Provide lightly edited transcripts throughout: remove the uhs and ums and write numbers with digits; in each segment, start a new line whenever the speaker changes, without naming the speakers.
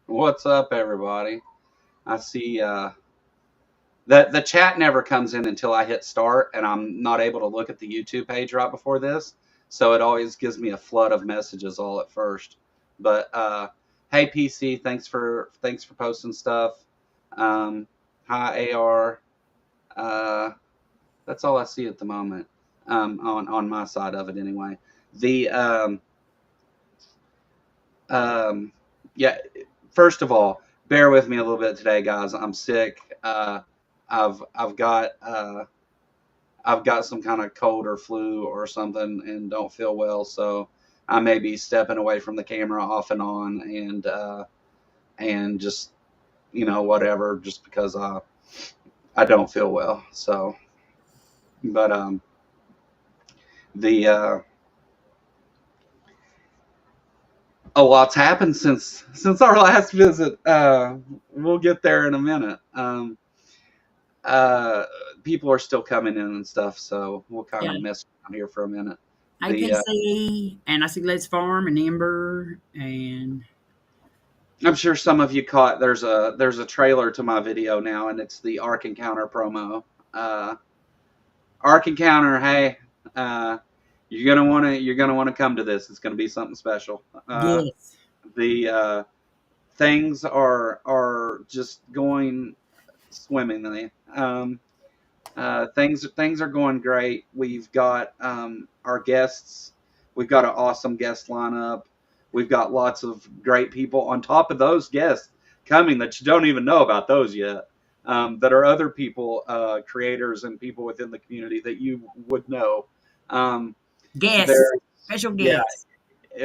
What's up, everybody? I see that the chat never comes in until I hit start, and I'm not able to look at the YouTube page right before this, so it always gives me a flood of messages all at first. But hey, PC, thanks for posting stuff. Um, Hi, AR. Uh, that's all I see at the moment. On my side of it, anyway. The um, yeah. First of all, bear with me a little bit today, guys. I'm sick. I've got I've got some kind of cold or flu or something, and don't feel well. So I may be stepping away from the camera off and on, and just whatever, just because I don't feel well. So, but the a lot's happened since our last visit. We'll get there in a minute. Uh, People are still coming in and stuff, so we'll kind
Yeah,
of mess around here for a minute. The
APC and I see Let's Farm and Ember and
I'm sure some of you caught there's a trailer to my video now, and it's the Ark Encounter promo. Uh, Ark Encounter, hey, uh, you're gonna want to come to this. It's gonna be something special.
yes,
The Things are just going swimmingly. Things are going great. We've got our guests. We've got an awesome guest lineup. We've got lots of great people on top of those guests coming that you don't even know about those yet. That are other people, creators and people within the community that you would know. Um,
guests,
there,
special
yeah,
guests,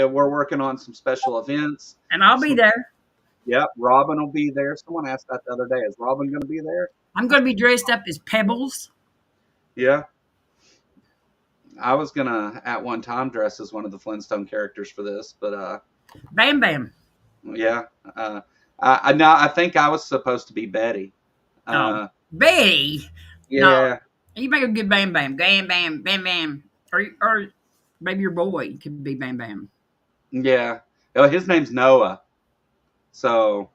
we're working on some special events.
and I'll be
Some,
there.
yeah, Robin will be there. Someone asked that the other day. Is Robin going to be there?
I'm going to be dressed up as Pebbles.
Yeah, I was gonna at one time dress as one of the Flintstone characters for this, but
Bam Bam.
yeah, I think I was supposed to be Betty.
Oh,
Uh,
Betty. No,
yeah,
you make a good Bam Bam. Bam Bam, Bam Bam. Or maybe your boy could be Bam Bam.
yeah. Oh, his name's Noah, so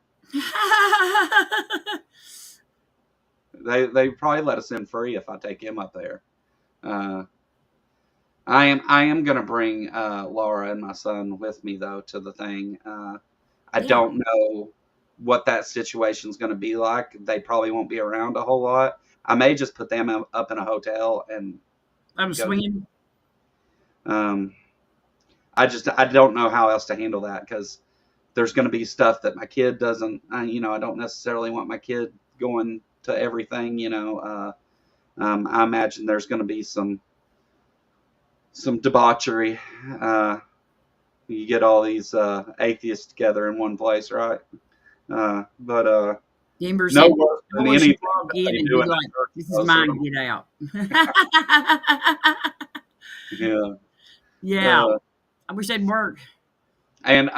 they probably let us in free if I take him up there. Uh, I am gonna bring Laura and my son with me though to the thing. I
Yeah,
don't know what that situation's going to be like. They probably won't be around a whole lot. I may just put them up in a hotel and
I'm
go do.
swinging.
Um, I don't know how else to handle that because there's going to be stuff that my kid doesn't. I don't necessarily want my kid going to everything. I imagine there's going to be some debauchery. You get all these atheists together in one place, right? But
Ember
no
said,
worse than
boy should
anything
walk
that
in
they
and
do
be
in the
like,
church,
this is
though. So
mine, get out.
yeah.
Yeah,
Uh,
I wish they'd work.
and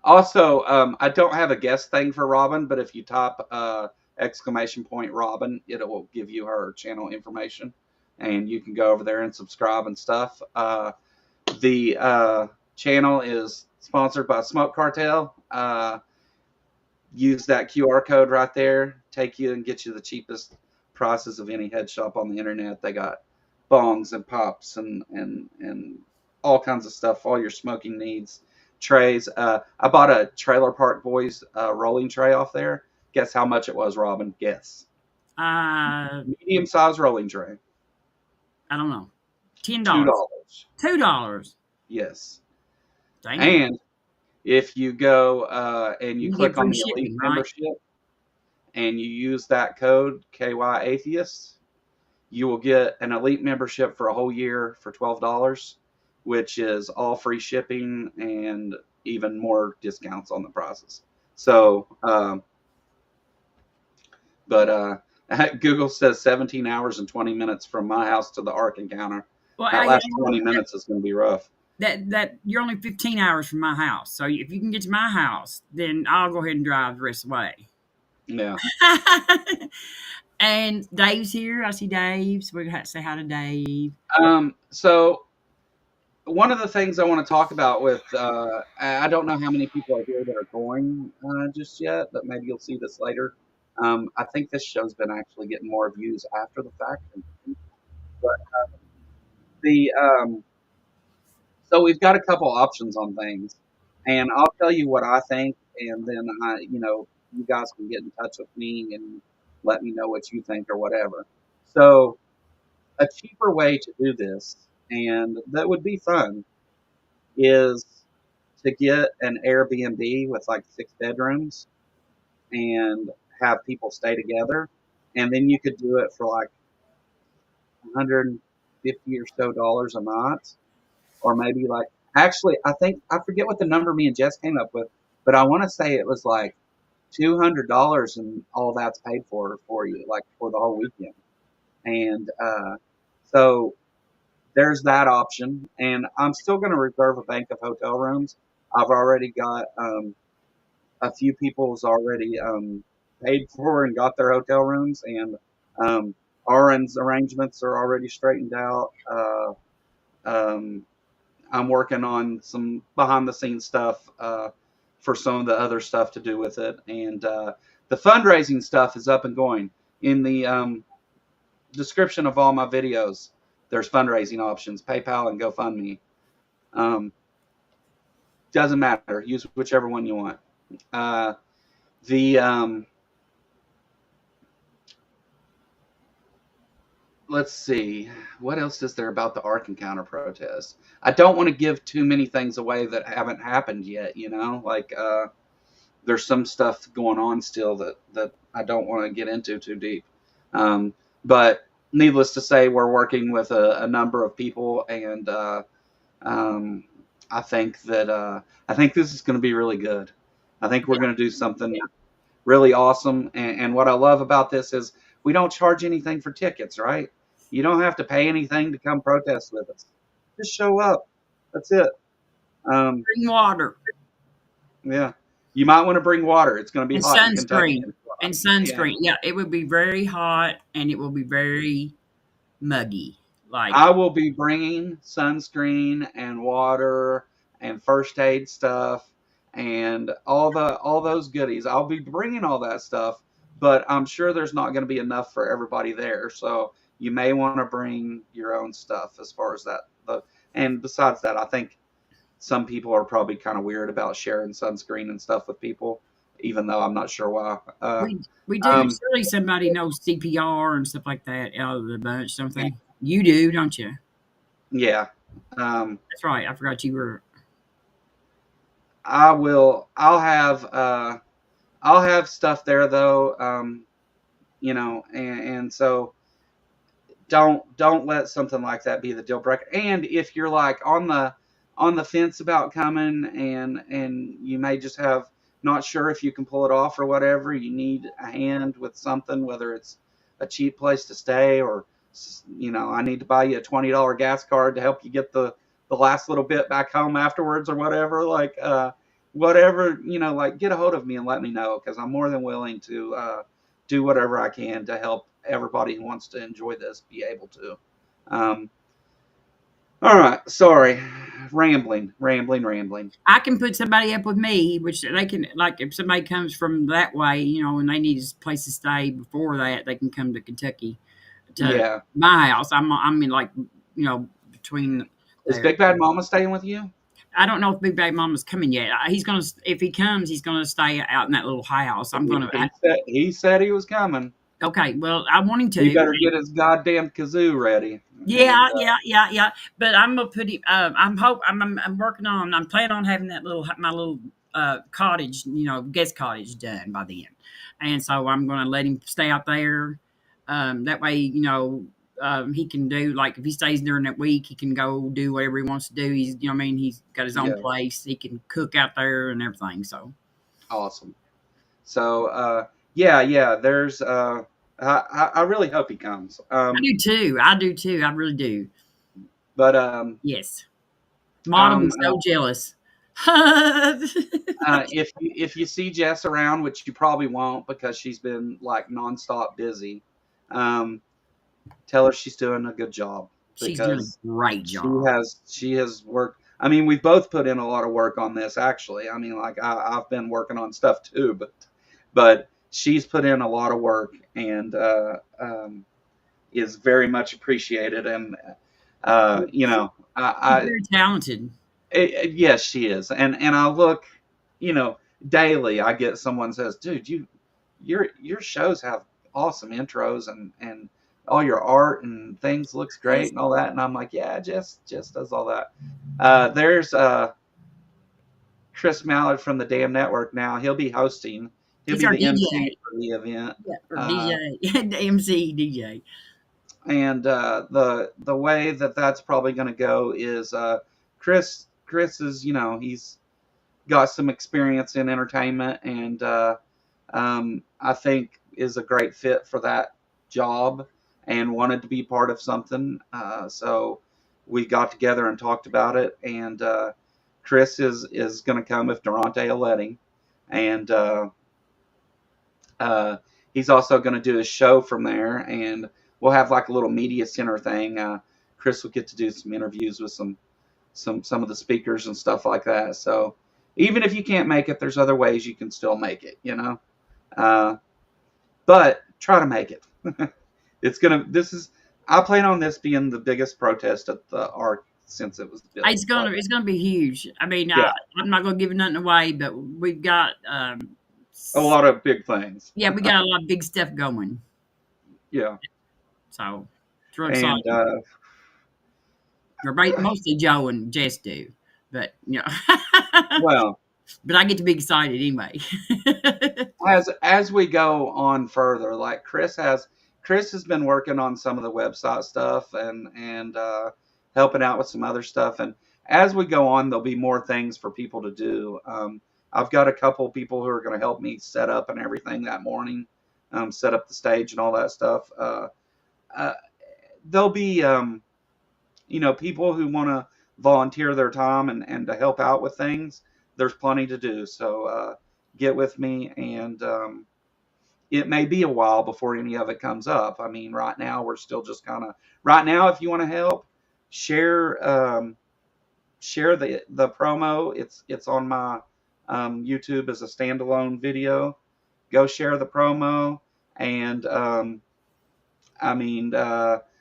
also, I don't have a guest thing for Robin, but if you type exclamation point Robin, it will give you her channel information, and you can go over there and subscribe and stuff. The channel is sponsored by Smoke Cartel. Use that QR code right there, take you and get you the cheapest prices of any head shop on the internet. They got bongs and pops and all kinds of stuff, all your smoking needs. Trays. I bought a Trailer Park Boys rolling tray off there. Guess how much it was, Robin? Guess.
Uh,
Medium size rolling tray.
I don't know. $10.
$2.
$2.
Yes.
Damn.
And if you go and you
You get
click on
free
the Elite
shipping, right?
membership and you use that code KY Atheist, you will get an Elite membership for a whole year for $12, which is all free shipping and even more discounts on the prices. So, but Google says 17 hours and 20 minutes from my house to the Ark Encounter.
Well,
That last 20 minutes is going to be rough.
that you're only 15 hours from my house. So if you can get to my house, then I'll go ahead and drive the rest of the way.
Yeah.
And Dave's here. I see Dave. So we have to say hi to Dave.
So one of the things I want to talk about with I don't know how many people are here that are going just yet, but maybe you'll see this later. I think this show's been actually getting more views after the fact. But the so we've got a couple options on things, and I'll tell you what I think, and then you guys can get in touch with me and let me know what you think or whatever. So a cheaper way to do this, and that would be fun, is to get an Airbnb with like 6 bedrooms and have people stay together, and then you could do it for like 150 or so dollars a month, or maybe like actually I think I forget what the number me and Jess came up with, but I want to say it was like $200 and all that's paid for you, like for the whole weekend. And so there's that option, and I'm still going to reserve a bank of hotel rooms. I've already got a few people's already paid for and got their hotel rooms, and RN's arrangements are already straightened out. Um, I'm working on some behind the scenes stuff for some of the other stuff to do with it, and the fundraising stuff is up and going. In the description of all my videos, there's fundraising options: PayPal and GoFundMe. Um, doesn't matter. Use whichever one you want. Uh, the let's see, what else is there about the Ark Encounter protest? I don't want to give too many things away that haven't happened yet. Like there's some stuff going on still that I don't want to get into too deep. Um, but needless to say, we're working with a number of people, and um, I think this is going to be really good. I think we're going to do something really awesome. And what I love about this is we don't charge anything for tickets, right? You don't have to pay anything to come protest with us. Just show up. That's it. Um,
Bring water
yeah. You might want to bring water. It's going to be
and
hot in Kentucky.
sunscreen. And
Yeah.
sunscreen. Yeah, it would be very hot and it will be very muggy. Like,
I will be bringing sunscreen and water and first aid stuff and all those goodies. I'll be bringing all that stuff, but I'm sure there's not going to be enough for everybody there. So you may want to bring your own stuff as far as that. And besides that, I think some people are probably kind of weird about sharing sunscreen and stuff with people, even though I'm not sure why.
we we do.
Um,
Surely somebody knows CPR and stuff like that out of the bunch, something. You do, don't you?
yeah. Um,
That's right. I forgot you were.
I will. I'll have stuff there though. And so don't let something like that be the deal breaker. And if you're like on the fence about coming, and you may just have not sure if you can pull it off or whatever, you need a hand with something, whether it's a cheap place to stay or I need to buy you a $20 gas card to help you get the last little bit back home afterwards or whatever. Like whatever, like get a hold of me and let me know, because I'm more than willing to do whatever I can to help everybody who wants to enjoy this be able to. Um, all right, sorry, rambling.
I can put somebody up with me, which they can. Like if somebody comes from that way, and they need a place to stay before that, they can come to Kentucky to
Yeah,
my house. I'm in like between
is
there.
Big Bad Mama staying with you?
I don't know if Big Bad Mama's coming yet. He's gonna if he comes, he's gonna stay out in that little house. I'm gonna.
He said he was coming.
Okay, well, I want him
He
to.
better get his goddamn kazoo ready. And
Yeah, yeah. But I'm gonna put him. I'm working on. I'm planning on having that little my little cottage, guest cottage done by then, and so I'm gonna let him stay out there. That way, he can do like if he stays during that week, he can go do whatever he wants to do. He's, what I mean, he's got his own
yeah,
place. He can cook out there and everything. So
awesome. So yeah. There's I really hope he comes.
I do too. I do too. I really do.
But
Yes. Mom
um,
was so jealous.
if you see Jess around, which you probably won't because she's been like nonstop busy, um, tell her she's doing a good job.
She's doing
because
a great job.
she has worked. I mean, we've both put in a lot of work on this, actually. I mean, like I've been working on stuff too, but she's put in a lot of work and is very much appreciated. And you know,
She's very talented.
yes, she is. And I look, you know, daily. I get someone says, "Dude, your shows have awesome intros and all your art and things looks great and all that." And I'm like, "Yeah, just does all that." There's Chris Mallard from the Damn Network now. He'll be hosting. He'll
He's
be
our
the MC
DJ.
for the event.
Yeah, or DJ, the MC DJ.
And the way that that's probably going to go is Chris is, you know, he's got some experience in entertainment and I think is a great fit for that job and wanted to be part of something. So we got together and talked about it. And Chris is going to come if Durante will let him. And uh, he's also going to do a show from there. And we'll have like a little media center thing. Chris will get to do some interviews with some of the speakers and stuff like that. So even if you can't make it, there's other ways you can still make it, you know. Uh, but try to make it. It's gonna. This is. I plan on this being the biggest protest at the Ark since it was built. But
It's gonna be huge. I mean,
yeah,
I'm not gonna give nothing away, but we've got
a lot of big things.
yeah, we got a lot of big stuff going.
Yeah,
So it's real
and
exciting. Or mostly Joe and Jess do, but you know,
well,
but I get to be excited anyway.
as we go on further, like Chris has been working on some of the website stuff and helping out with some other stuff. And as we go on, there'll be more things for people to do. I've got a couple people who are going to help me set up and everything that morning, set up the stage and all that stuff. Uh, there'll be you know, people who want to volunteer their time and to help out with things. There's plenty to do. So get with me and it may be a while before any of it comes up. I mean, right now we're still just kind of right now. If you want to help, share share the promo. It's on my YouTube as a standalone video. Go share the promo and I mean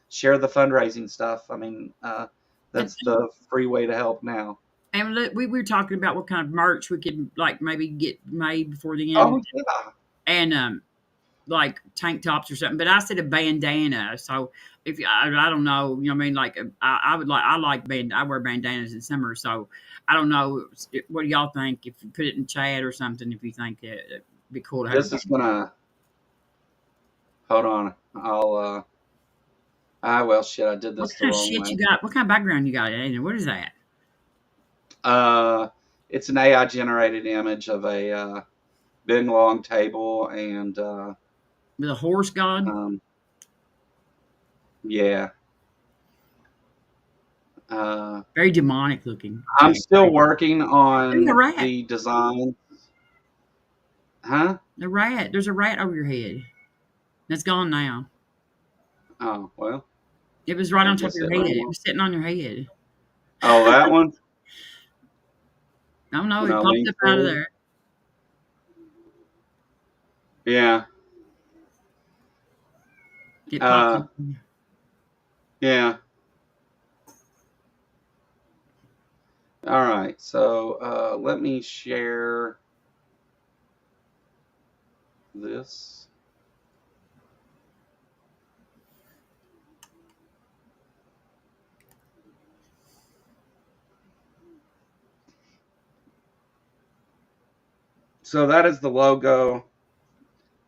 share the fundraising stuff. I mean
and,
that's the free way to help now.
and look, we were talking about what kind of merch we could like maybe get made before the
Oh
end,
yeah.
and like tank tops or something. But I said a bandana. So if I don't know, you know, what I mean, like I would like I like band. I wear bandanas in summer, so I don't know. What do y'all think? If you put it in chat or something, if you think it'd be cool to have a
This is
bandana.
gonna hold on. I'll well shit, I did
What
this the
kind of
wrong
shit
way.
you got? What kind of background you got? Aiden? What is that?
Uh it's an AI generated image of a big long table and
With a horse god?
um yeah. Uh
Very demonic looking
I'm
too.
still working
There's a
on
rat.
the design. Huh?
A rat. There's a rat over your head. That's gone now.
Oh well,
It was right
I
on top of
guess
your
it
head.
ran
It
well.
was sitting on your head.
Oh, that one?
I don't know. It
No,
popped up out of
LinkTree.
there.
Yeah.
It popped
Uh
up.
yeah. All right. So let me share this. So that is the logo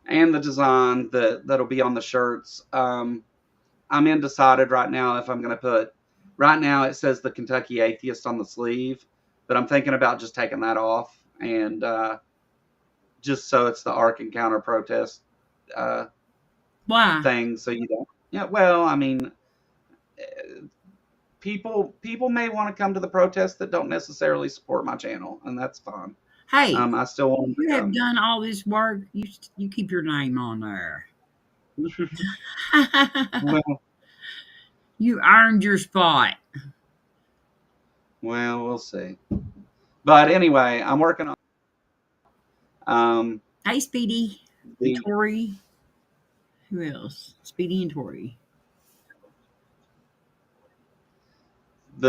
and the design that'll be on the shirts. I'm undecided right now if I'm going to put. Right now it says the Kentucky Atheist on the sleeve, but I'm thinking about just taking that off and just so it's the Ark Encounter protest uh,
Why?
thing. So you don't. Yeah. Well, I mean, people may want to come to the protest that don't necessarily support my channel, and that's fine.
Hey,
I still want them
you
to
have
come.
done all this work. You keep your name on there.
Well,
You earned your spot.
Well, we'll see. But anyway, I'm working on
Hey, Speedy and
the
Tori. Who else? Speedy and Tori.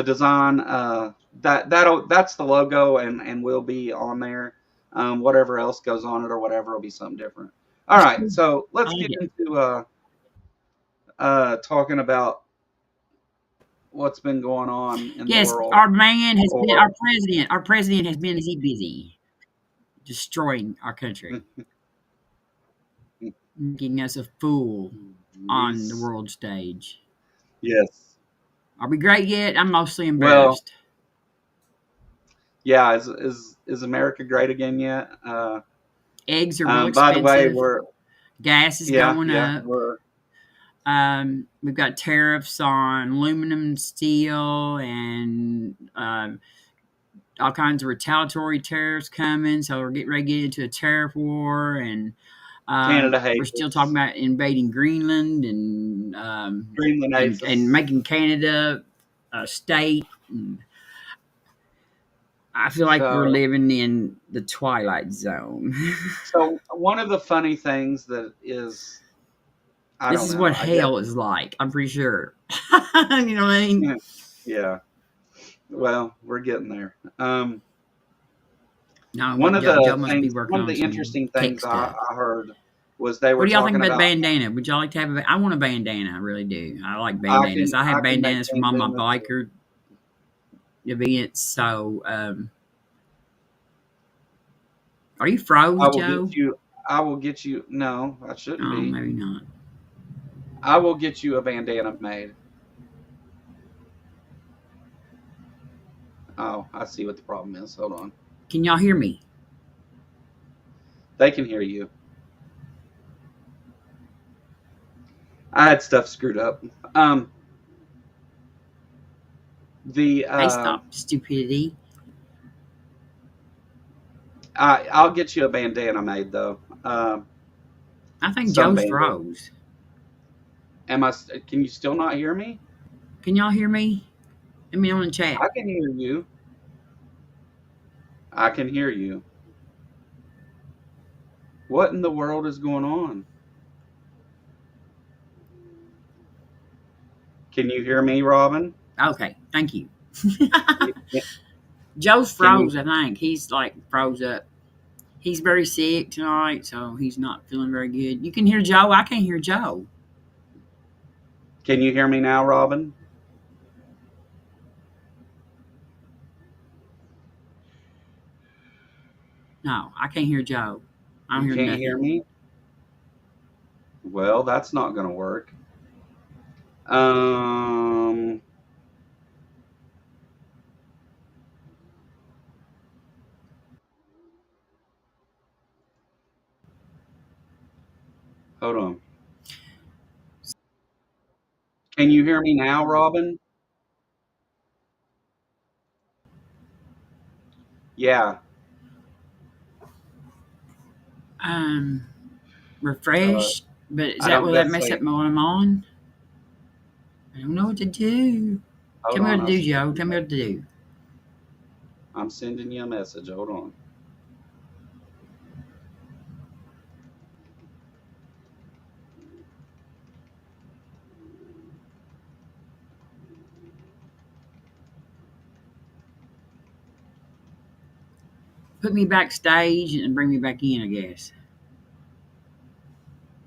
design. That's the logo, and will be on there. Whatever else goes on it or whatever will be something different. All
That's
right,
cool.
so
I
let's
like
get
it.
into talking about what's been going on in the
Yes,
world.
our man has been
Or
our president. Our president has been busy destroying our country, making us a fool on the
he's
world stage.
yes.
Are we great yet? I'm mostly
Well,
embarrassed.
yeah. Is America great again yet?
Eggs are real
By the way,
expensive.
we're
Gas is
yeah,
going
yeah,
up.
we're
We've got tariffs on aluminum, steel, and all kinds of retaliatory tariffs coming. So we're getting ready to get into a tariff war, and
Canada
we're
hates
still talking
us.
about invading Greenland
Greenland hates
and
us.
making Canada a state. And I feel like we're
So
living in the twilight zone.
so one of the funny things that is I
This
don't
is
know.
what
I guess
hell is like. I'm pretty sure. You know what I mean?
yeah. Well, we're getting there.
No,
One
what
of
Joe
the
must be
things,
working
one of
on
the
some
interesting
tech
things
stuff.
I heard was they
What
were
do y'all think
talking
about the
about.
bandana? Would y'all like to have a? I want a bandana. I really do. I like bandanas. I
I
have
can make
bandanas from all my
bandanas.
biker events. So, are you
I
froze,
will
Joe?
get you. I will get you. No, I shouldn't
Oh,
be.
maybe not.
I will get you a bandana made. Oh, I see what the problem is. Hold on.
Can y'all hear me?
They can hear you. I had stuff screwed up. Um, the
Hey, stop stupidity.
I'll get you a bandana made though.
I think
Some
Joe's
bandana.
froze.
Am I? Can you still not hear me?
Can y'all hear me? Let me know in the chat.
I can hear you. I can hear you. What in the world is going on? Can you hear me, Robin?
Okay, thank you.
Can
Joe's
you?
froze. I think he's like froze up. He's very sick tonight, so he's not feeling very good. You can hear Joe. I can't hear Joe.
Can you hear me now, Robin?
No, I can't hear Joe. I don't
You
hear
can't hear
nothing.
me? Well, that's not going to work. Um, hold on. Can you hear me now, Robin? Yeah.
Um,
Uh,
refresh. But is
I
that
don't
will that
guess
mess
they.
up what I'm on? I don't know what to do.
Hold
Tell me what
on.
to do, Joe. Tell me what to do.
I'm sending you a message. Hold on.
Put me backstage and bring me back in, I guess.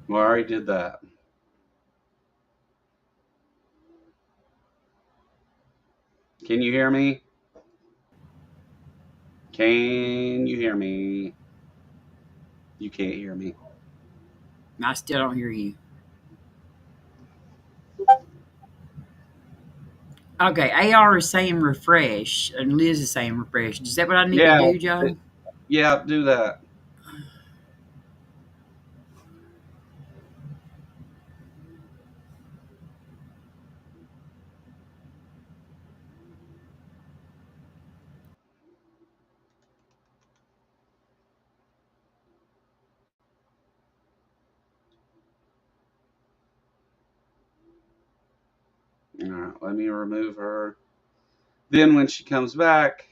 Well, I already did that. Can you hear me? Can you hear me? You can't hear me.
I still don't hear you. Okay, AR is saying refresh, and Liz is saying refresh. Is that what I need to
Yeah.
do, Joe?
Yeah, do that. All right, let me remove her. Then when she comes back,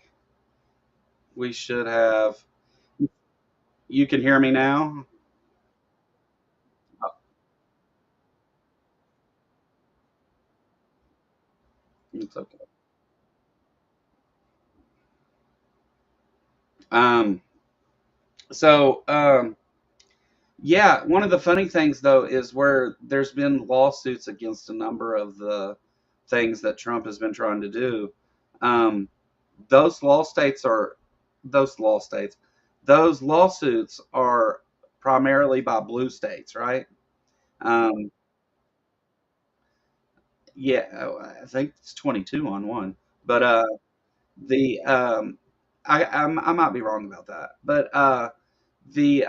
we should have. You can hear me now. Oh, it's okay. Um, so yeah, one of the funny things though is where there's been lawsuits against a number of the things that Trump has been trying to do. Um, those law states are those law states. Those lawsuits are primarily by blue states, right? Um, yeah, I think it's 22 on one, but the I might be wrong about that, but the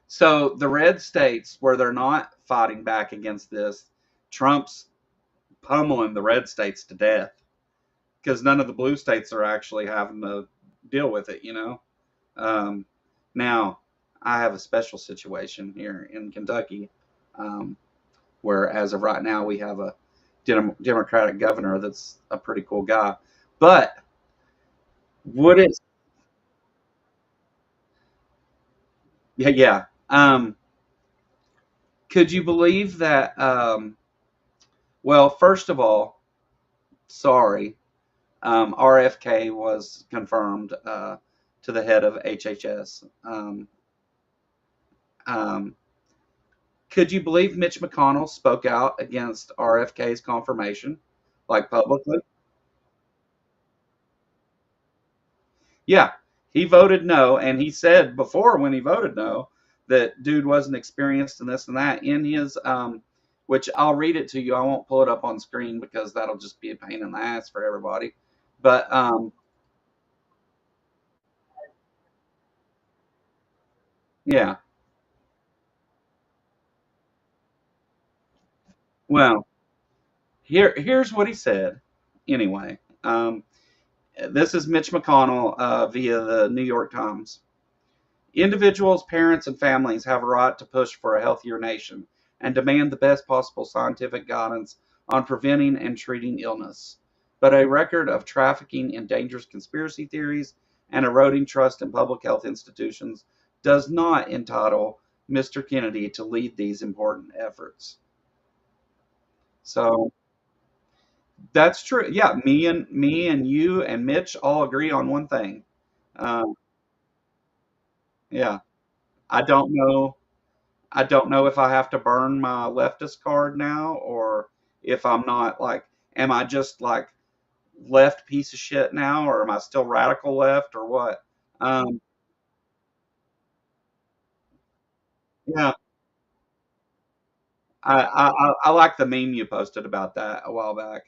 so the red states where they're not fighting back against this, Trump's pummeling the red states to death because none of the blue states are actually having to deal with it. Um, now I have a special situation here in Kentucky, um, where as of right now we have a Democratic governor that's a pretty cool guy, but would it? Yeah, yeah. Could you believe that? Well, first of all, sorry, RFK was confirmed to the head of HHS. Um, could you believe Mitch McConnell spoke out against RFK's confirmation, like publicly? Yeah, he voted no, and he said before when he voted no that dude wasn't experienced in this and that in his which I'll read it to you. I won't pull it up on screen because that'll just be a pain in the ass for everybody. But yeah, well, here's what he said. Anyway, this is Mitch McConnell via the New York Times. Individuals, parents, and families have a right to push for a healthier nation and demand the best possible scientific guidance on preventing and treating illness. But a record of trafficking in dangerous conspiracy theories and eroding trust in public health institutions does not entitle Mr. Kennedy to lead these important efforts. So that's true. Yeah, me and you and Mitch all agree on one thing. Uh, yeah, I don't know I don't know if I have to burn my leftist card now or if I'm not like, am I just like left piece of shit now or am I still radical left or what? Um, yeah, I like the meme you posted about that a while back.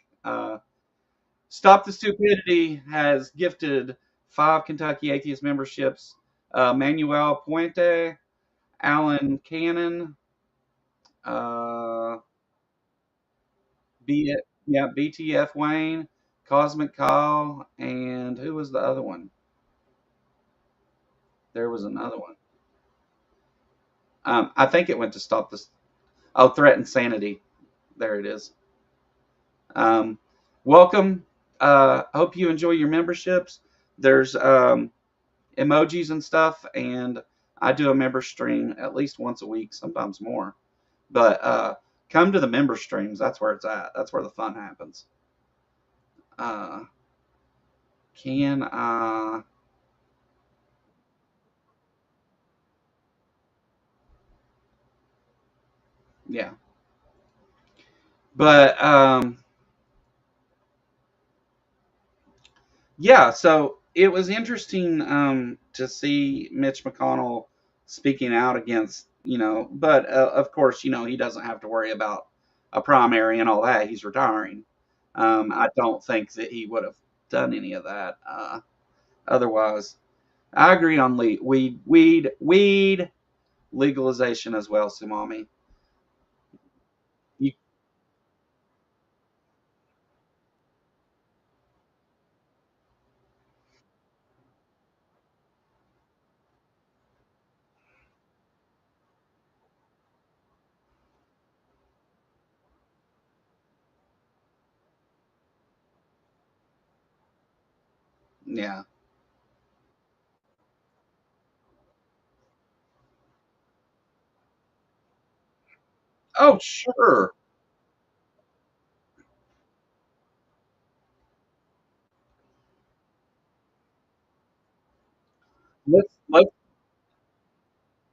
Stop the Stupidity has gifted 5 Kentucky Atheist memberships. Manuel Puente, Alan Cannon, uh, yeah, BTF Wayne, Cosmic Kyle, and who was the other one? There was another one. I think it went to stop this. Oh, Threat and Sanity. There it is. Um, welcome. Hope you enjoy your memberships. There's emojis and stuff, and I do a member stream at least once a week, sometimes more. But come to the member streams. That's where it's at. That's where the fun happens. Uh, can I? Yeah. But yeah, so it was interesting to see Mitch McConnell speaking out against, but of course, he doesn't have to worry about a primary and all that. He's retiring. I don't think that he would have done any of that otherwise. I agree on weed legalization as well, Sumami. You, Yeah. Oh, sure. Let's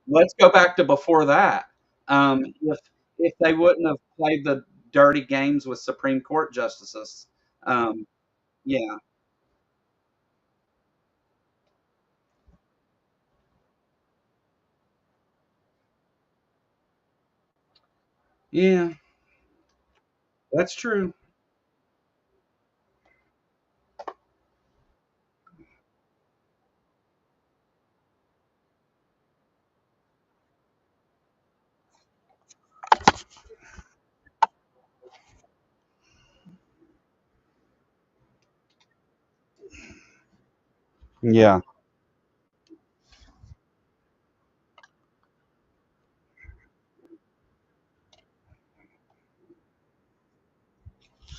let's go back to before that. If they wouldn't have played the dirty games with Supreme Court justices, um, yeah, yeah, that's true. Yeah,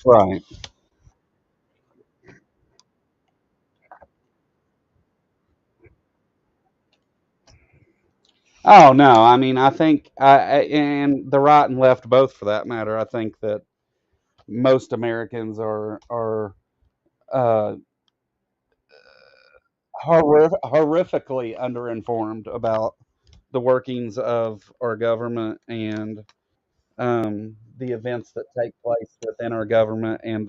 right. Oh no, I mean, I think, and the right and left both, for that matter. I think that most Americans are uh, horrifically underinformed about the workings of our government and the events that take place within our government and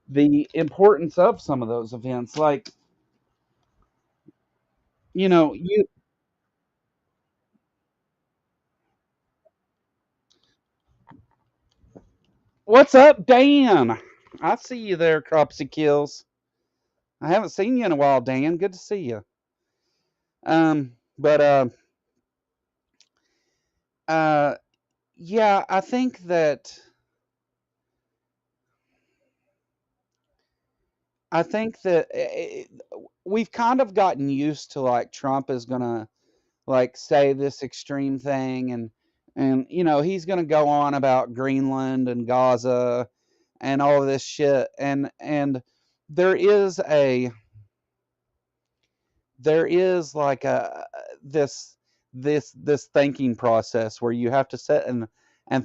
the importance of some of those events. Like, you what's up, Dan? I see you there, Cropsy Kills. I haven't seen you in a while, Dan. Good to see you. But uh, yeah, I think that we've kind of gotten used to, like, Trump is gonna, like, say this extreme thing, and he's gonna go on about Greenland and Gaza and all of this shit, and there is a there is like a this thinking process where you have to sit and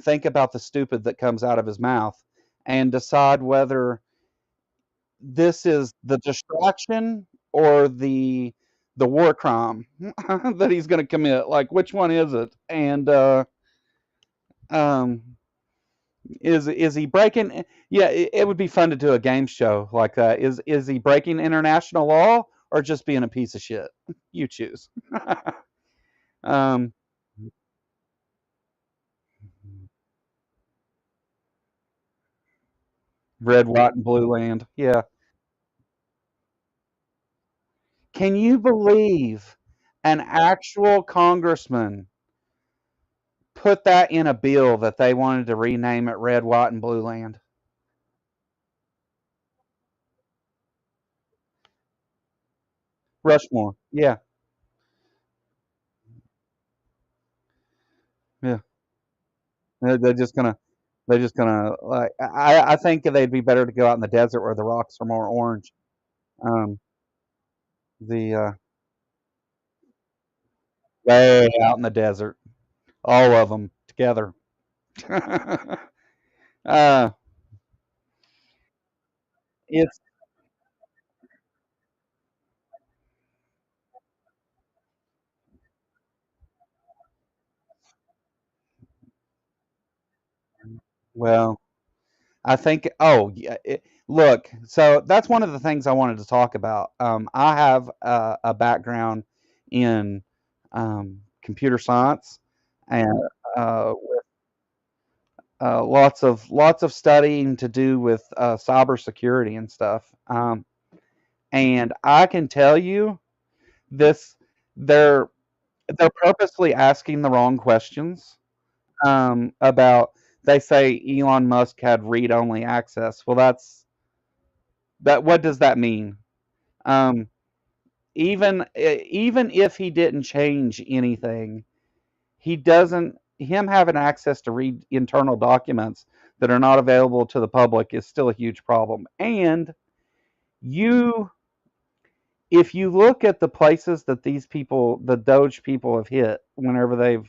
think about the stupid that comes out of his mouth and decide whether this is the distraction or the war crime that he's going to commit. Like, which one is it? And um is he breaking? Yeah, it would be fun to do a game show like that. Is he breaking international law or just being a piece of shit? You choose. um Red, white, and blue land. Yeah. Can you believe an actual congressman put that in a bill that they wanted to rename it Red, White, and Blue Land? Rushmore. Yeah. Yeah. They're just gonna like, I think they'd be better to go out in the desert where the rocks are more orange. Um the Way out in the desert, all of them together. uh it's well, I think. Oh, yeah. Look, so that's one of the things I wanted to talk about. I have a background in computer science and with lots of studying to do with cybersecurity and stuff. And I can tell you this: they're they're purposely asking the wrong questions about. They say Elon Musk had read-only access. Well, that. What does that mean? Um, even if he didn't change anything, he doesn't. Him having access to read internal documents that are not available to the public is still a huge problem. And you
if you look at the places that these people, the Doge people, have hit whenever they've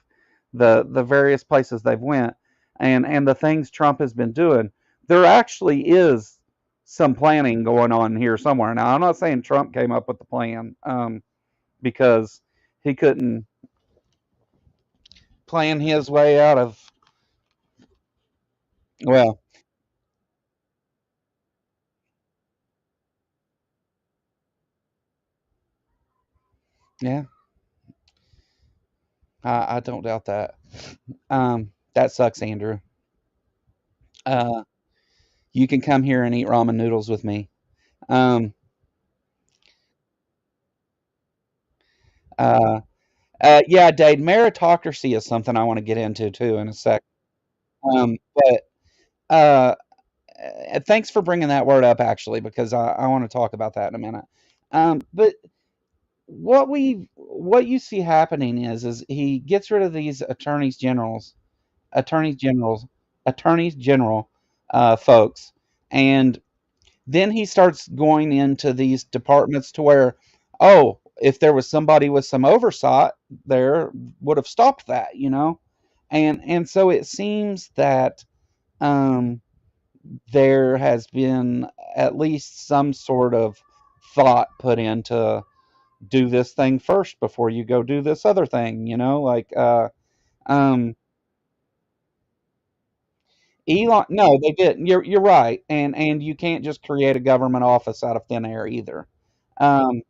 the various places they've went, and the things Trump has been doing, there actually is some planning going on here somewhere. Now, I'm not saying Trump came up with the plan, because he couldn't plan his way out of, well, yeah, I don't doubt that. That sucks, Andrew. Uh, you can come here and eat ramen noodles with me. Um, uh, yeah, Dave, meritocracy is something I want to get into too in a sec. But uh, thanks for bringing that word up, actually, because I want to talk about that in a minute. But what you see happening is he gets rid of these attorneys generals, attorneys general, folks, and then he starts going into these departments to where, oh, if there was somebody with some oversight, there would have stopped that, and so it seems that um, there has been at least some sort of thought put into do this thing first before you go do this other thing, like um Elon. No, they didn't. You're right, and you can't just create a government office out of thin air either. um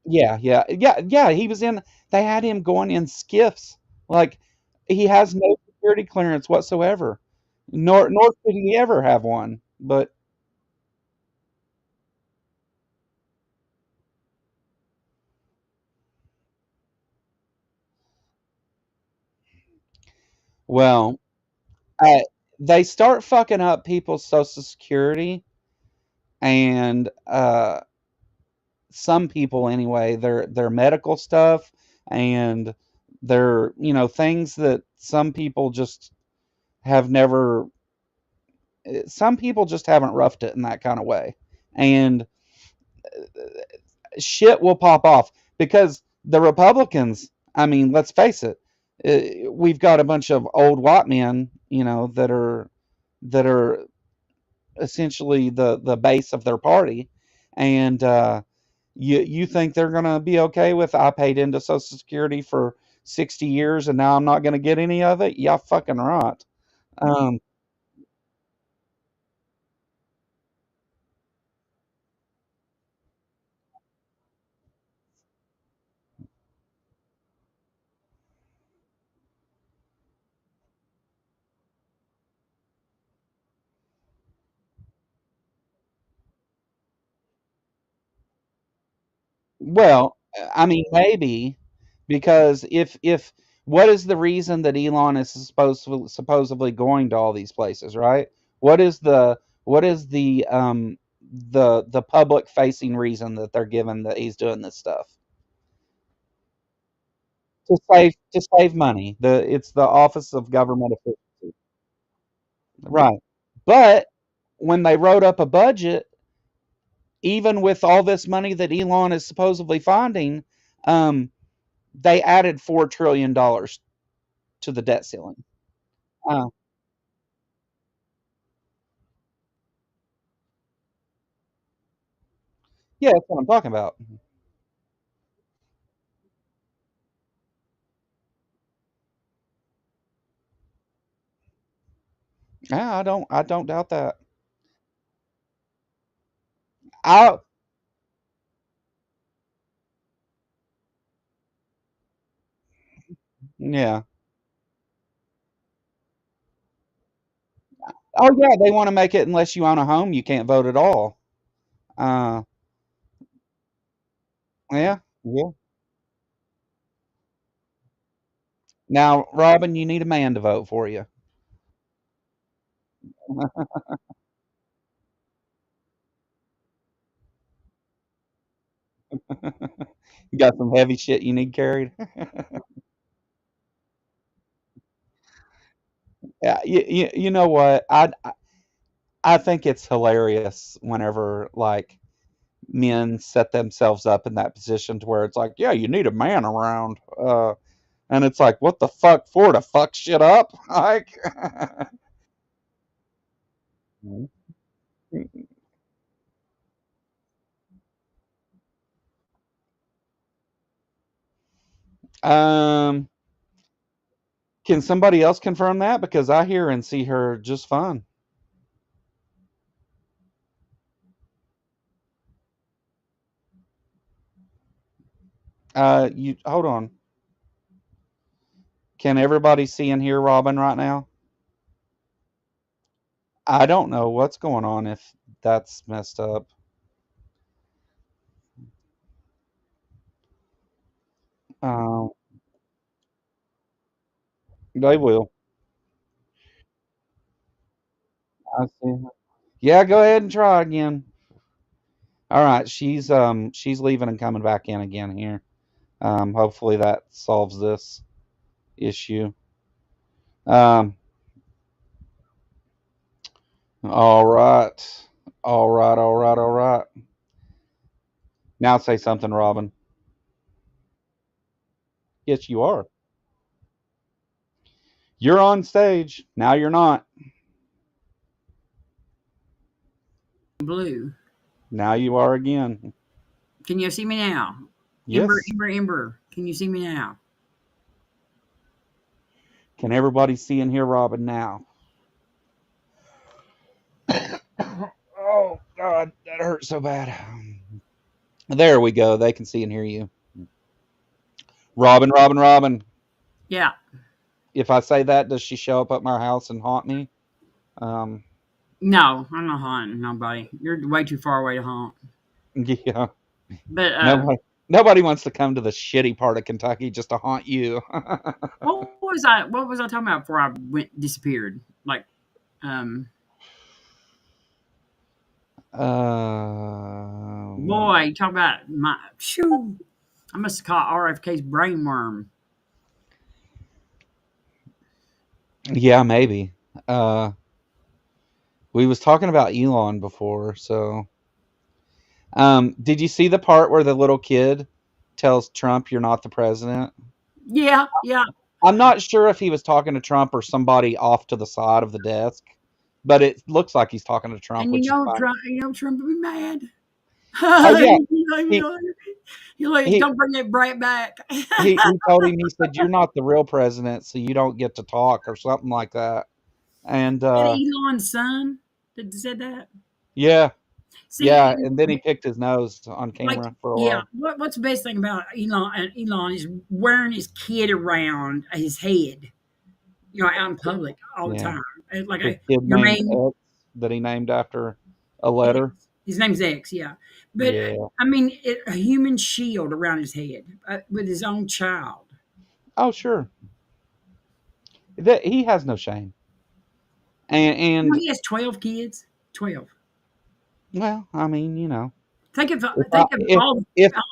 Yeah, yeah, yeah, yeah. He was in. They had him going in skiffs. Like, he has no security clearance whatsoever. Nor could he ever have one. But, well, uh, they start fucking up people's social security, and some people anyway, their medical stuff, and their, things that some people just have never. Some people just haven't roughed it in that kind of way, and shit will pop off because the Republicans, I mean, let's face it, we've got a bunch of old white men, that are essentially the base of their party, and you think they're gonna be okay with, I paid into Social Security for 60 years and now I'm not gonna get any of it? Yeah, fucking right. Um, Well, I mean, maybe, because if what is the reason that Elon is supposedly going to all these places, right? What is the public facing reason that they're given that he's doing this stuff? To save money. It's the Office of Government Efficiency. Right. But when they wrote up a budget, even with all this money that Elon is supposedly finding, um, they added $4 trillion to the debt ceiling. Uh, yeah, that's what I'm talking about. Yeah, I don't doubt that. I Yeah. Oh yeah, they want to make it unless you own a home, you can't vote at all. Uh, yeah, yeah. Now, Robin, you need a man to vote for you. You got some heavy shit you need carried. Yeah, you know what? I think it's hilarious whenever like men set themselves up in that position to where it's like, yeah, you need a man around, and it's like, what the fuck for, to fuck shit up? Like, um, can somebody else confirm that? Because I hear and see her just fine. You hold on. Can everybody see and hear Robin right now? I don't know what's going on if that's messed up. Um, they will. I see. Yeah, go ahead and try again. All right, she's leaving and coming back in again here. Hopefully that solves this issue. Um, all right, all right, all right, all right. Now say something, Robin. Yes, you are. You're on stage. Now you're not.
Blue.
Now you are again.
Can you see me now? Ember,
Yes.
Ember, Ember. Can you see me now?
Can everybody see and hear Robin now? Oh God, that hurts so bad. There we go. They can see and hear you. Robin, Robin, Robin.
Yeah.
If I say that, does she show up at my house and haunt me? Um,
No, I'm not haunting nobody. You're way too far away to haunt.
yeah.
But
Nobody wants to come to the shitty part of Kentucky just to haunt you.
what was I talking about before I went disappeared? Like, um,
um,
boy, talk about my shoo. I must have caught RFK's brainworm.
yeah, maybe. Uh, we was talking about Elon before, so did you see the part where the little kid tells Trump you're not the president?
Yeah, yeah.
I'm not sure if he was talking to Trump or somebody off to the side of the desk, but it looks like he's talking to Trump,
And
which is fine.
Trump would be mad.
Oh yeah, he
You're like,
he
don't bring that brat back.
he told him, he said you're not the real president, so you don't get to talk or something like that. And
That Elon's son that said that.
yeah,
See,
yeah, and then he picked his nose on
like,
camera for a
yeah.
while.
What's the best thing about Elon? Elon is wearing his kid around his head, out in public all the
Yeah,
time. And like
his
a
kid
your
named
main,
X that he named after a
X.
letter.
His name's X, yeah. But
Yeah.
I mean, a human shield around his head with his own child.
Oh sure. That he has no shame. And
He has 12 kids. 12.
well, I mean, you know,
Think of
if I
think of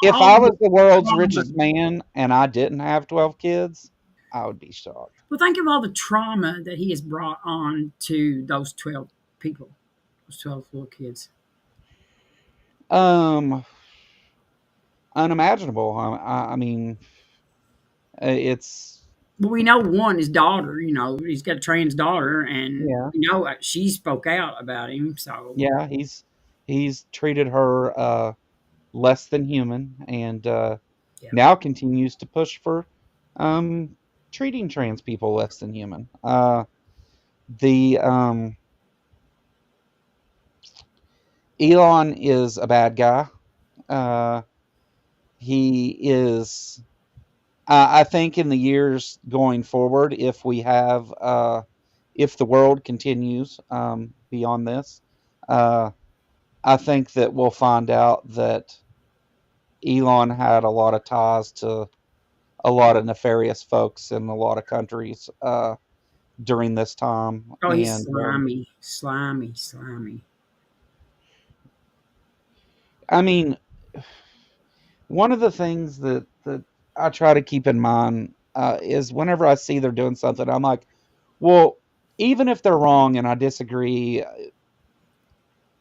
if
all
I
the
was the world's
trauma.
richest man and I didn't have 12 kids, I would be shocked.
Well, think of all the trauma that he has brought on to those 12 people, those 12 little kids.
Um, unimaginable. I mean, it's
But we know one, his daughter, he's got a trans daughter, and
yeah,
she spoke out about him. So
yeah. He's treated her less than human, and
yeah,
now continues to push for um treating trans people less than human. The Elon is a bad guy. Uh, he is. I think in the years going forward, if the world continues beyond this, uh, I think that we'll find out that Elon had a lot of ties to a lot of nefarious folks in a lot of countries during this time,
oh, he's
and
slimy, slimy, slimy.
I mean, one of the things that I try to keep in mind is whenever I see they're doing something, I'm like, well, even if they're wrong and I disagree,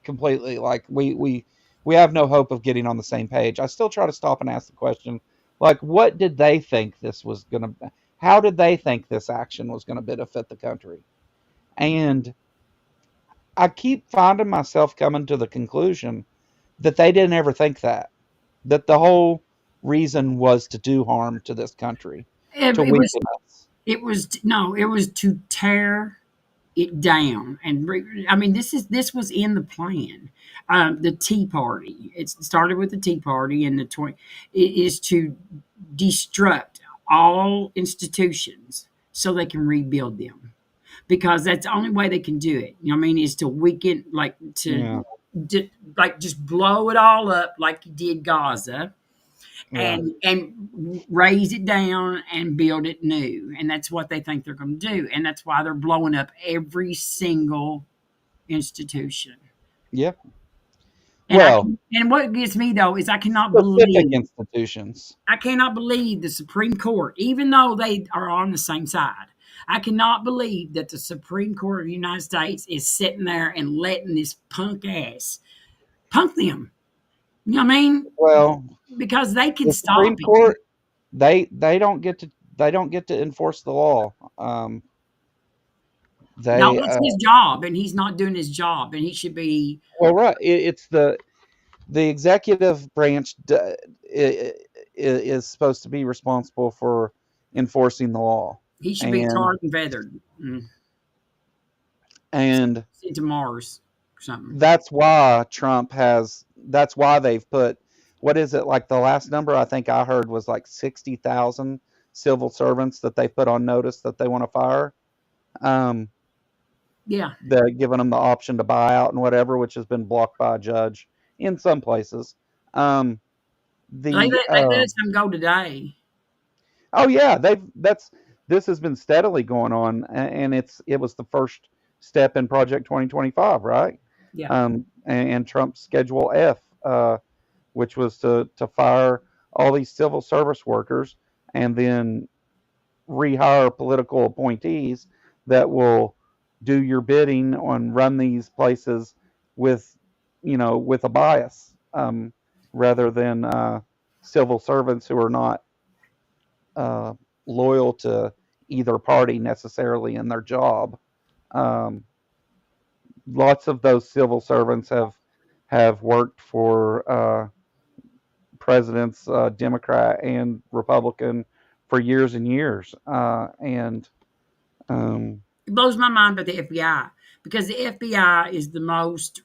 completely. Like we have no hope of getting on the same page. I still try to stop and ask the question, like, what did they think this was going to? How did they think this action was going to benefit the country? And I keep finding myself coming to the conclusion that they didn't ever think that the whole reason was to do harm to this country,
It,
to
it was
weaken us.
it was no, it was to tear it down. And I mean, this was in the plan. The Tea Party. It started with the Tea Party, and it is to destruct all institutions so they can rebuild them, because that's the only way they can do it. You know what I mean? Is to weaken, like
Yeah,
like just blow it all up like you did Gaza,
yeah,
and raise it down and build it new. And that's what they think they're going to do. And that's why they're blowing up every single institution.
yeah.
And
Well,
what gets me though is
specific institutions.
I cannot believe the Supreme Court, even though they are on the same side. I cannot believe that the Supreme Court of the United States is sitting there and letting this punk them. You know what I mean?
Well,
Because they can
the
stop
Supreme
it.
Court, they don't get to enforce the law.
No,
They
that's his job, and he's not doing his job, and he should be.
well, right. It's the executive branch is supposed to be responsible for enforcing the law,
He should be
and
tarred and feathered.
and
Sent to Mars or something.
that's why Trump has. That's why they've put, what is it, like the last number I think I heard was like 60,000 civil servants that they put on notice that they want to fire. Um,
Yeah,
they're giving them the option to buy out and whatever, which has been blocked by a judge in some places. Um, the
they let him go today.
Oh yeah, they've that's this has been steadily going on, and it was the first step in Project 2025, right?
Yeah,
And Trump's Schedule F, which was to fire all these civil service workers and then rehire political appointees that will do your bidding on run these places with, with a bias, rather than civil servants who are not uh, loyal to either party necessarily in their job. Um, Lots of those civil servants have worked for presidents, Democrat and Republican, for years and years, and um,
it blows my mind about the FBI, because the FBI is the most.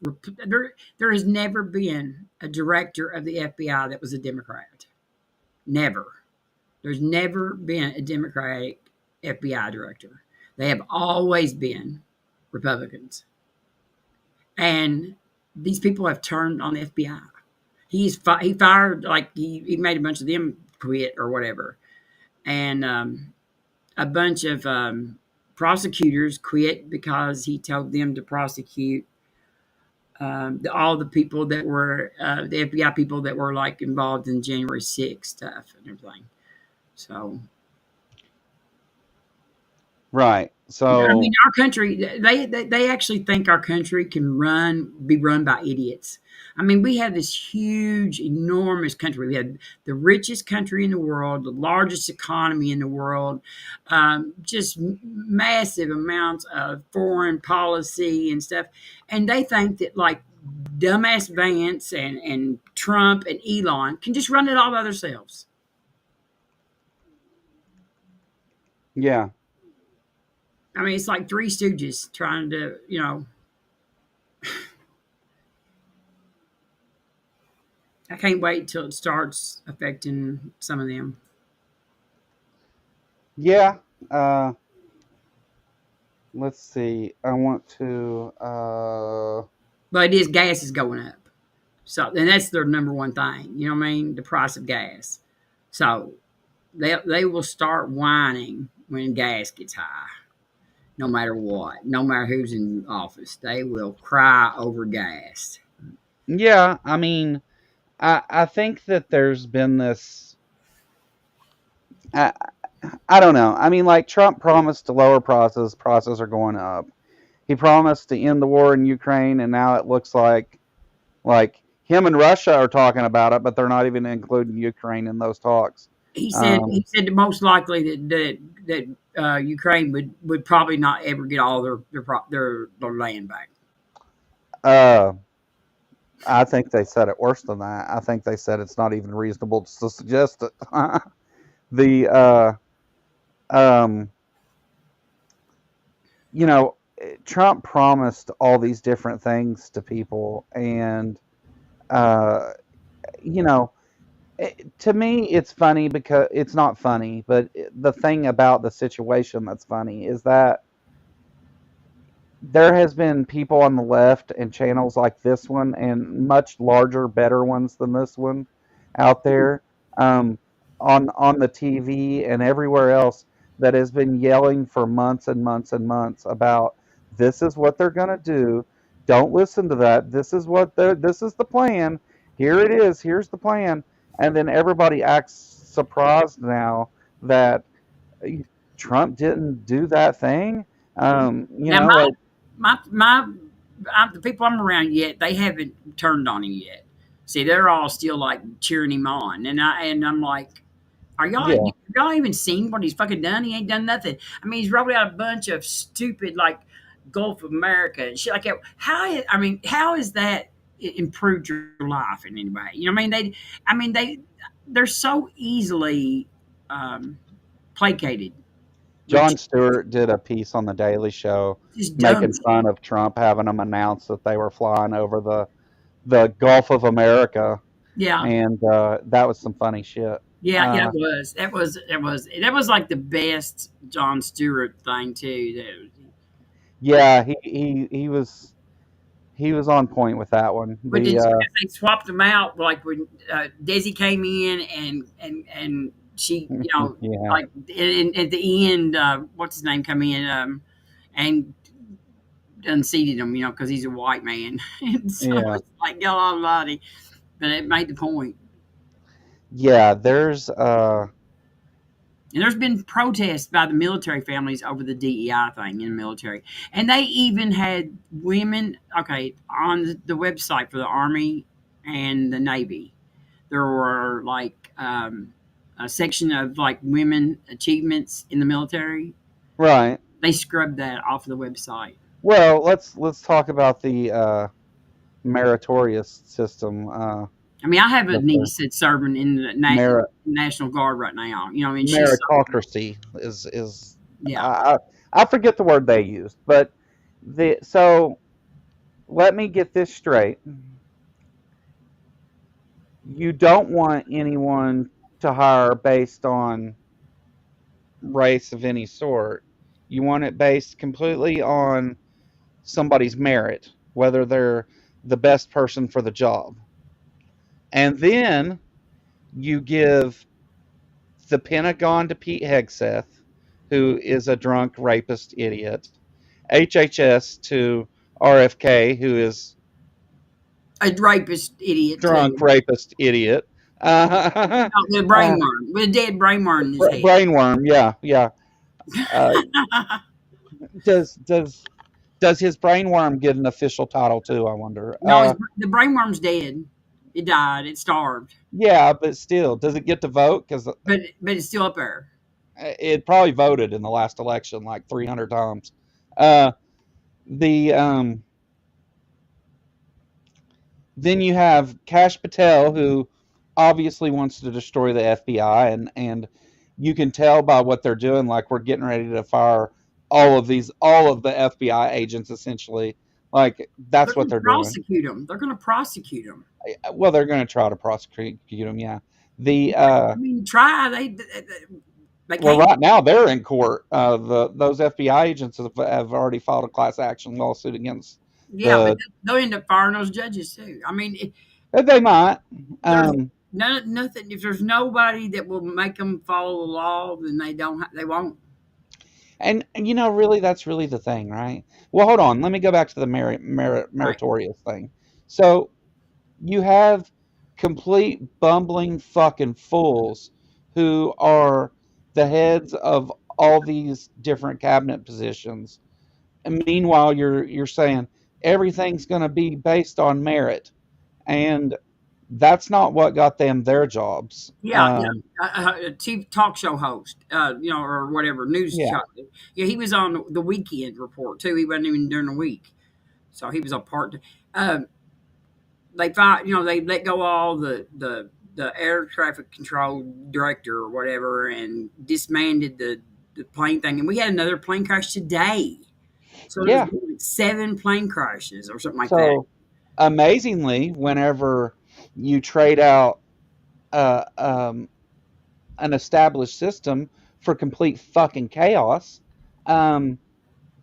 There has never been a director of the FBI that was a Democrat. Never. There's never been a Democratic FBI director. They have always been Republicans. And these people have turned on the FBI. He fired, like he made a bunch of them quit or whatever, and a bunch of prosecutors quit because he told them to prosecute all the people that were the FBI people that were like involved in January 6th stuff and everything. So
right.
I mean,
So
our country, they actually think our country can be run by idiots. I mean, we have this huge, enormous country. We have the richest country in the world, the largest economy in the world, just massive amounts of foreign policy and stuff. And they think that like dumbass Vance and Trump and Elon can just run it all by themselves.
yeah,
I mean, it's like Three Stooges trying to, I can't wait till it starts affecting some of them.
yeah. Let's see. I want to.
But gas is going up. So, and that's their number one thing. You know what I mean? The price of gas. So they will start whining when gas gets high, no matter what, no matter who's in office. They will cry over gas.
Yeah, I mean, I think that there's been this. I don't know. I mean, like Trump promised to lower prices. Prices are going up. he promised to end the war in Ukraine, and now it looks like him and Russia are talking about it, but they're not even including Ukraine in those talks.
He said that most likely that Ukraine would probably not ever get all their land back.
Uh, I think they said it worse than that. I think they said it's not even reasonable to suggest it. the um, you know, Trump promised all these different things to people, and uh, you know, to me, it's funny because it's not funny, but the thing about the situation that's funny is that there has been people on the left and channels like this one and much larger, better ones than this one out there, um, on the TV and everywhere else, that has been yelling for months and months and months about this is what they're going to do. Don't listen to that. This is the plan. Here it is. Here's the plan. And then everybody acts surprised now that Trump didn't do that thing.
Now,
Like,
my the people I'm around yet, they haven't turned on him yet. See, they're all still like cheering him on, and I'm like,
yeah,
y'all even seen what he's fucking done? He ain't done nothing. I mean, he's rolled out a bunch of stupid like Gulf of America and shit like that. How is that improved your life in any way? You know what I mean? They're so easily placated with
Jon Stewart did a piece on the Daily Show
just dumb
making
shit.
fun of Trump having them announce that they were flying over the Gulf of America,
Yeah.
and that was some funny shit.
Yeah,
Uh,
it was. That was like the best John Stewart thing too.
yeah, he was on point with that one.
But did you know they swapped them out like when Desi came in and she,
Yeah,
like at the end, what's his name come in and unseated him, because he's a white man, and so
yeah,
it's like God Almighty. But it made the point.
yeah. There's
And there's been protests by the military families over the DEI thing in the military. And they even had women, okay, on the website for the Army and the Navy. There were like a section of like women achievements in the military.
right.
They scrubbed that off of the website.
Well, let's talk about the meritorious system.
I mean, I have a
That the
niece that's serving in the
merit
National Guard right now, and she's so,
meritocracy is
yeah.
I forget the word they used, but so let me get this straight. You don't want anyone to hire based on race of any sort. You want it based completely on somebody's merit, whether they're the best person for the job. And then you give the Pentagon to Pete Hegseth, who is a drunk rapist idiot, HHS to RFK, who is
A rapist idiot
drunk
too.
rapist idiot.
With a brainworm, with a dead brainworm in his head.
Brainworm, yeah, yeah. Uh, does his brainworm get an official title too? I wonder.
No, the brainworm's dead. It died. It starved.
Yeah, but still, does it get to vote? Because
But it's still up there.
it probably voted in the last election like 300 times. Uh, the Then you have Kash Patel, who obviously wants to destroy the FBI, and you can tell by what they're doing. Like, we're getting ready to fire all of the FBI agents, essentially. Like,
They're
that's what
going to
they're doing.
prosecute them. They're going to prosecute them.
Well, they're going to try to prosecute them. Yeah. The
I mean, try. They
Well,
can't.
right now they're in court. Those FBI agents have already filed a class action lawsuit against
Yeah, but
the.
they'll end up firing those judges too. I mean,
They might.
there's nothing. If there's nobody that will make them follow the law, then they don't. They won't.
And really, that's really the thing, right? Well, hold on. Let me go back to the
Right.
meritorious thing. So you have complete bumbling fucking fools who are the heads of all these different cabinet positions And meanwhile, you're saying everything's going to be based on merit, and that's not what got them their jobs.
Yeah, yeah. A TV talk show host, or whatever news
Yeah,
show. Yeah, he was on the weekend report too. He wasn't even during the week, so he was a part. Uh, they find, they let go all the air traffic control director or whatever, and disbanded the plane thing. And we had another plane crash today. So there's
yeah.
been 7 plane crashes or something like that.
So amazingly, whenever you trade out uh, um, an established system for complete fucking chaos, um,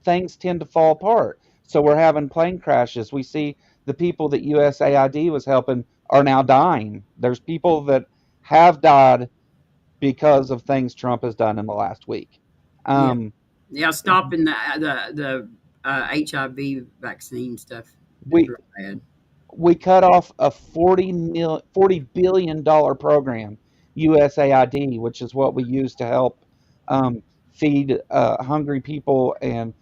things tend to fall apart. So we're having plane crashes. We see the people that USAID was helping are now dying. There's people that have died because of things Trump has done in the last week.
Yeah,
Um,
yeah. Stopping the HIV vaccine stuff is
we
real bad.
we cut off a $40 billion program, USAID, which is what we use to help feed hungry people and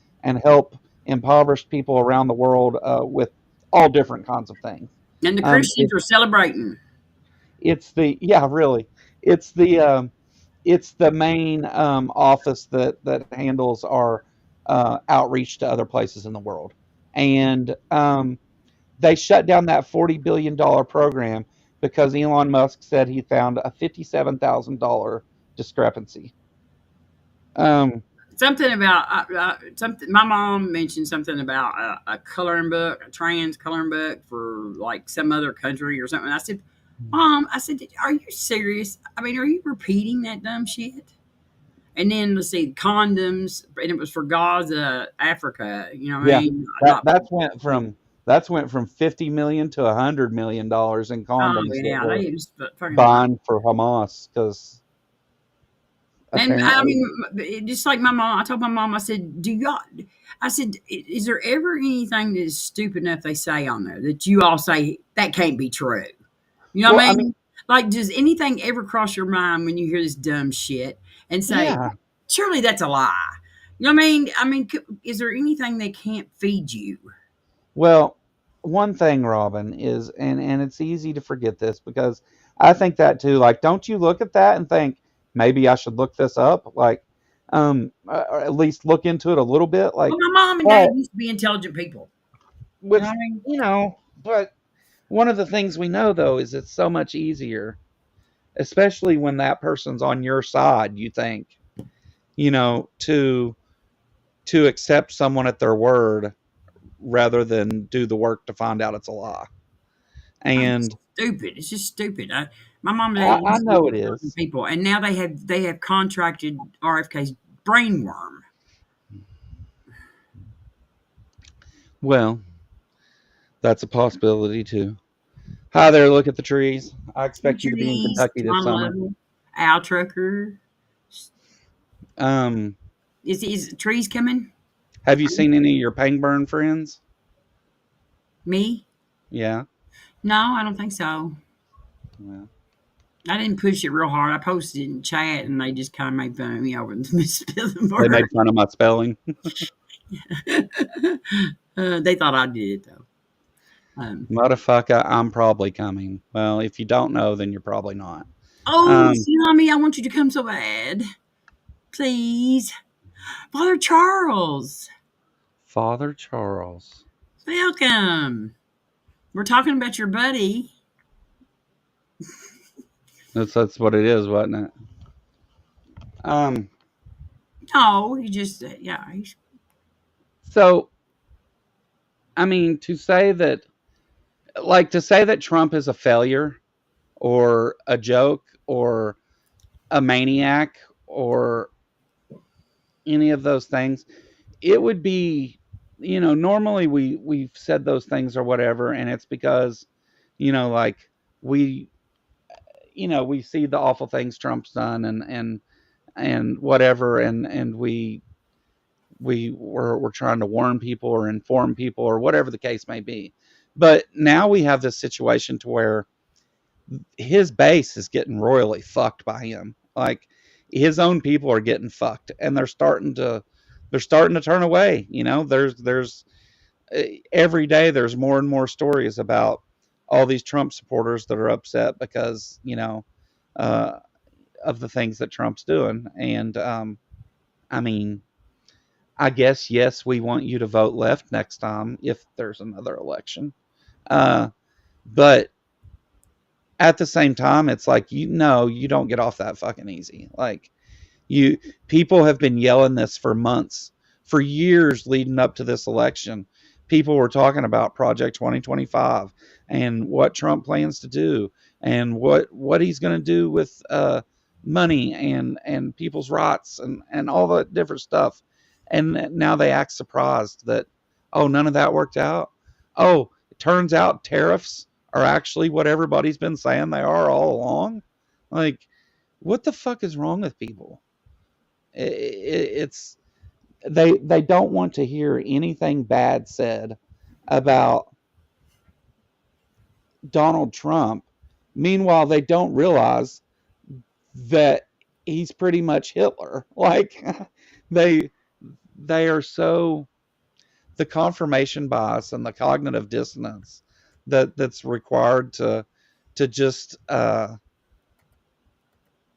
help impoverished people around the world with all different kinds of things.
And the
Um,
Christians
it,
are celebrating.
it's the yeah, really, it's the main office that handles our outreach to other places in the world, and they shut down that $40 billion program because Elon Musk said he found a $57,000 discrepancy. Um,
Something about something. My mom mentioned something about a coloring book, a trans coloring book for like some other country or something. I said, "Mom," I said, "Are you serious? I mean, are you repeating that dumb shit?" And then let's see, condoms, and it was for Gaza, Africa. You know what I
yeah,
mean?
that
Not.
that's went from $50 million to $100 million in
Oh
condoms that
yeah,
were
they just fucking lying.
buying for Hamas because
And I
apparently,
mean, just like my mom, I told my mom, I said, "Do y'all?" I said, "Is there ever anything that is stupid enough they say on there that you all say that can't be true?" You know what
well,
I
I
mean?
mean,
Like, does anything ever cross your mind when you hear this dumb shit and say,
yeah,
"Surely that's a lie"? You know what I mean? I mean, is there anything they can't feed you?
well, one thing, Robin, is and it's easy to forget this because I think that too. Like, don't you look at that and think maybe I should look this up? Like, or at least look into it a little bit.
Well,
Like,
my mom and
but
dad used to be intelligent people. You know what
with
I mean?
but one of the things we know though is it's so much easier, especially when that person's on your side. You think, to accept someone at their word rather than do the work to find out it's a lie.
It's
And
stupid. It's just stupid. My mom and dad
I
used to be
know it
intelligent
is.
people, and now they have contracted RFK's brainworm.
Well, that's a possibility too. Hi there, look at the trees. I expect you to be in
Trees,
Kentucky this
John
summer.
Lovell, Al Trucker.
Um,
Is trees coming?
have you seen any of your Pangburn friends?
Me?
Yeah.
No, I don't think so.
Well,
I didn't push it real hard. I posted it in chat, and they just kind of made fun of me over the misspelling
they
word.
made fun of my spelling.
They thought I did it though. Um,
Motherfucker, I'm probably coming. Well, if you don't know, then you're probably not.
oh,
Um,
Tsunami, I want you to come so bad, please, Father Charles.
Father Charles.
Welcome. We're talking about your buddy.
That's what it is, wasn't it? Um,
No, he just yeah.
so I mean, to say that Trump is a failure or a joke or a maniac or any of those things, it would be, normally we've said those things or whatever, and it's because, like we, we see the awful things Trump's done and whatever, and we're trying to warn people or inform people or whatever the case may be. But now we have this situation to where his base is getting royally fucked by him. Like his own people are getting fucked, and they're starting to turn away. There's every day there's more and more stories about all these Trump supporters that are upset because uh, of the things that Trump's doing. And I mean, I guess yes, we want you to vote left next time if there's another election. But at the same time, it's like you don't get off that fucking easy. Like you people have been yelling this for months, for years leading up to this election. People were talking about Project 2025 and what Trump plans to do and what he's going to do with money and people's rights and all the different stuff. And now they act surprised that, oh, none of that worked out. Oh, it turns out tariffs are actually what everybody's been saying they are all along. Like, what the fuck is wrong with people? It's they don't want to hear anything bad said about Donald Trump. Meanwhile, they don't realize that he's pretty much Hitler. Like they they are so, the confirmation bias and the cognitive dissonance that's required to just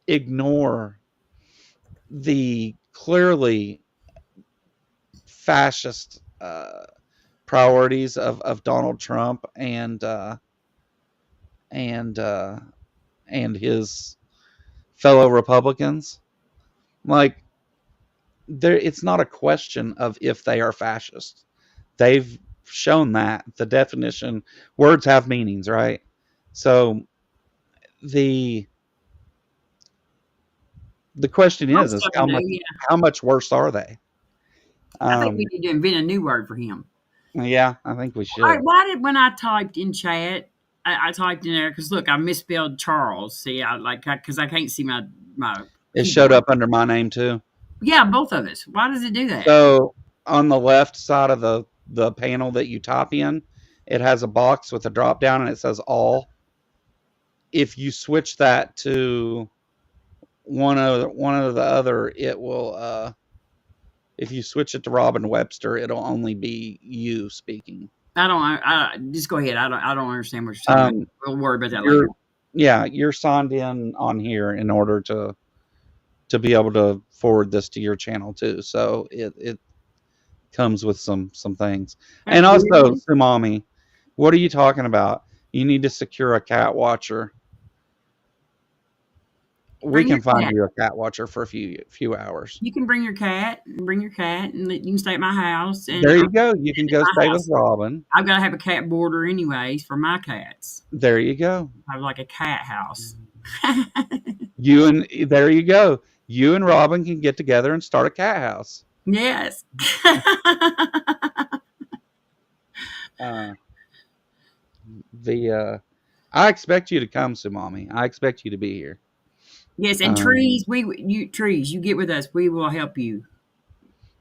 ignore the clearly fascist priorities of Donald Trump and his fellow Republicans. Like it's not a question of if they are fascist. They've shown that the definition, words have meanings, right? So the question is how much worse are they?
I think we need to invent a new word for him.
Yeah, I think we should.
Why did, when I typed in chat, I typed in there because look, I misspelled Charles. See, because I can't see my.
It showed up under my name too.
Yeah, both of us. Why does it do that?
So on the left side of the panel that you type in, it has a box with a drop down and it says all. If you switch that to one of the other, it will. If you switch it to Robin Webster, it'll only be you speaking.
I just go ahead. I don't understand what you're saying. We'll worry about that later.
Yeah, you're signed in on here in order to be able to forward this to your channel too. So it comes with some things. And also, Sumami, what are you talking about? You need to secure a cat watcher. We can find you a cat watcher for a few hours.
You can bring your cat, and you can stay at my house. And
there you go. You can go stay with Robin.
I've got to have a cat border anyways for my cats.
There you go.
I have like a cat house.
There you go. You and Robin can get together and start a cat house.
Yes.
I expect you to come, Sumami. I expect you to be here.
Yes, and Trees, you get with us. We will help you.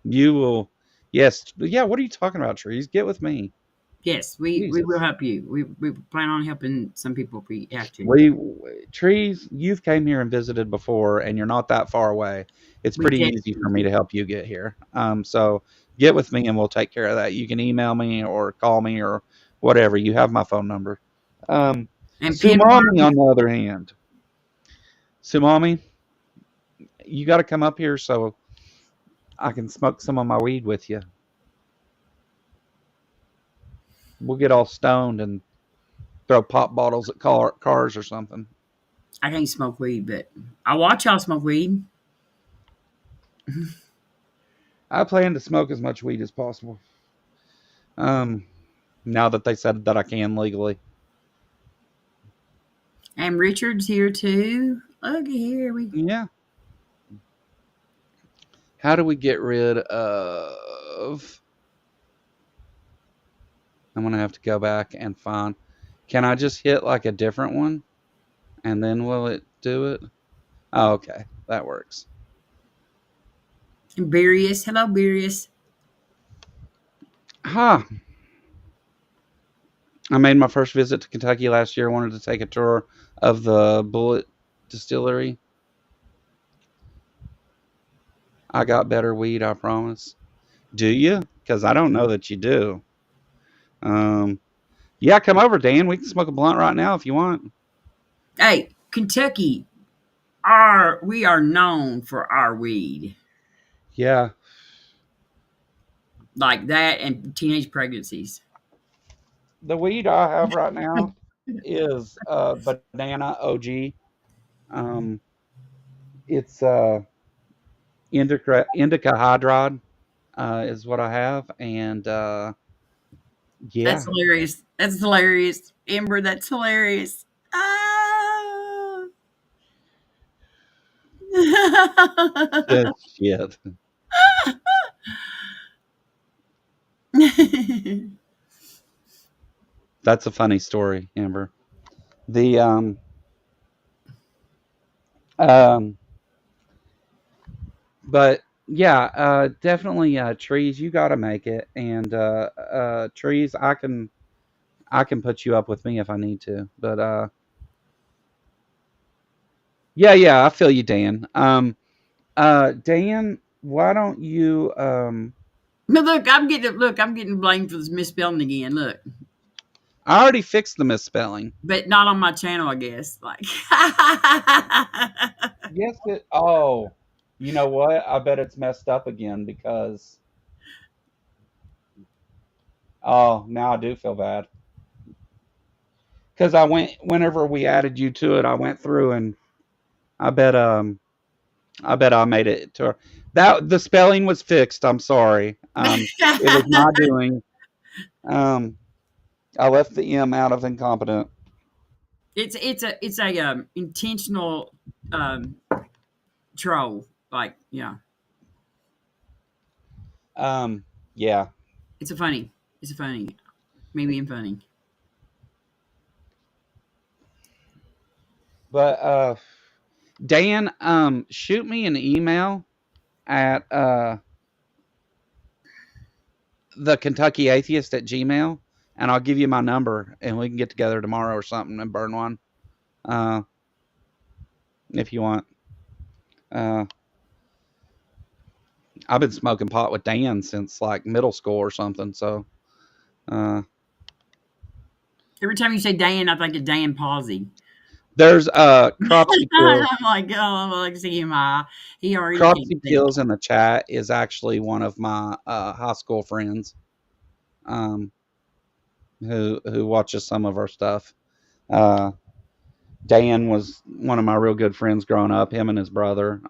You will. Yes. Yeah, what are you talking about, Trees? Get with me.
Yes, we will help you. We plan on helping some people if we have to.
Trees, you've came here and visited before, and you're not that far away. It's pretty easy for me to help you get here. So get with me, and we'll take care of that. You can email me or call me or whatever. You have my phone number. And Sumami, on the other hand, Sumami, you got to come up here so I can smoke some of my weed with you. We'll get all stoned and throw pop bottles at cars or something.
I can't smoke weed, but I watch y'all smoke weed.
I plan to smoke as much weed as possible. Now that they said that I can legally.
And Richard's here too. Look here.
Yeah. How do we get rid of... I'm going to have to go back and find... Can I just hit like a different one? And then will it do it? Oh, okay. That works.
And Burius. Hello, Burius.
Huh. I made my first visit to Kentucky last year. I wanted to take a tour of the Bullet Distillery. I got better weed, I promise. Do you? Because I don't know that you do. Um, yeah, come over, Dan. We can smoke a blunt right now if you want.
Hey, Kentucky, we are known for our weed.
Yeah,
Like that and teenage pregnancies.
the weed I have right now is banana OG. Um, it's indica hydride is what I have, and
That's
yeah,
hilarious. That's hilarious. Amber, that's hilarious. Ah.
shit. That's a funny story, Amber. The um, but yeah, definitely trees. You got to make it, and trees. I can put you up with me if I need to, but yeah, yeah, I feel you, Dan. Dan, why don't you
But look, I'm getting blamed for this misspelling again. Look.
I already fixed the misspelling.
But not on my channel, I guess. Like
Yes, it. Oh, you know what? I bet it's messed up again because oh, now I do feel bad because I went whenever we added you to it. I went through and I bet I bet I made it to her. That the spelling was fixed. I'm sorry. It was my doing. Um, I left the M out of incompetent.
it's a intentional um troll. Like, yeah.
Um, yeah,
It's a funny. It's a funny. Maybe I'm funny.
but Dan, shoot me an email at the Kentucky Atheist at Gmail, and I'll give you my number, and we can get together tomorrow or something and burn one, uh, if you want. Uh, I've been smoking pot with Dan since like middle school or something. So uh,
Every time you say Dan, I think of Dan Pawsey.
there's Cropsy Kills.
I'm like, oh, I'm like, see him. He already can't
Cropsy
think.
Kills in the chat is actually one of my high school friends, um, who watches some of our stuff. Uh, Dan was one of my real good friends growing up. Him and his brother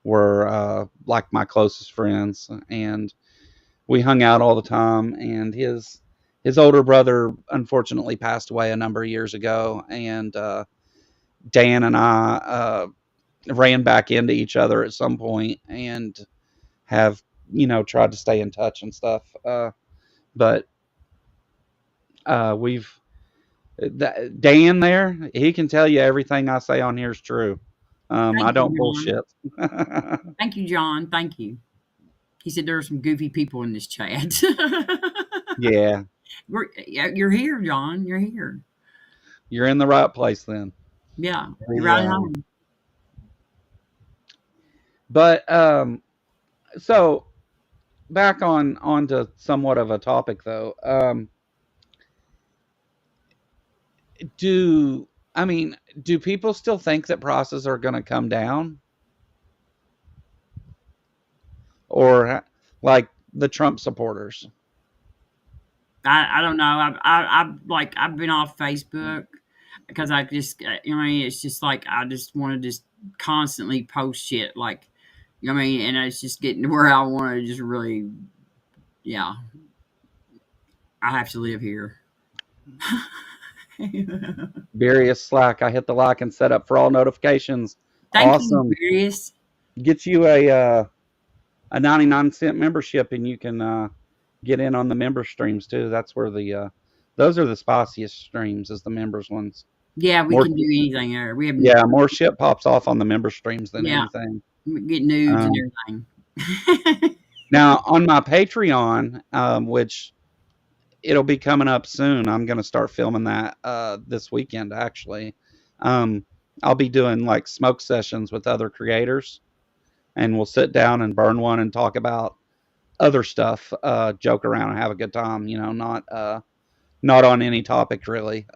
were like my closest friends, and we hung out all the time. And his older brother unfortunately passed away a number of years ago, and Dan and I ran back into each other at some point, and have tried to stay in touch and stuff. But we've Dan there, he can tell you everything I say on here is true. I
Thank you,
don't
John.
bullshit.
Thank you, John. Thank you. He said there are some goofy people in this chat.
Yeah,
You're here, John. You're here.
you're in the right place then.
Yeah, you're
The,
right at home.
but so back onto somewhat of a topic though. Do I mean, do people still think that prices are going to come down, or like the Trump supporters?
I don't know. I've been off Facebook because I just it's just like I just want to just constantly post shit like and it's just getting to where I want to just really yeah I have to live here.
Various Slack. I hit the like and set up for all notifications.
Thank you,
Awesome.
Various.
Get you a 99-cent membership, and you can get in on the member streams too. That's where the those are the spiciest streams, is the members ones.
Yeah, we
More,
can do anything there. We have
yeah, more shit pops off on the member streams than
yeah,
anything.
get nudes and
Um,
everything.
Now on my Patreon, which it'll be coming up soon. I'm gonna start filming that this weekend actually. Um, I'll be doing like smoke sessions with other creators, and we'll sit down and burn one and talk about other stuff, joke around and have a good time. Not on any topic really.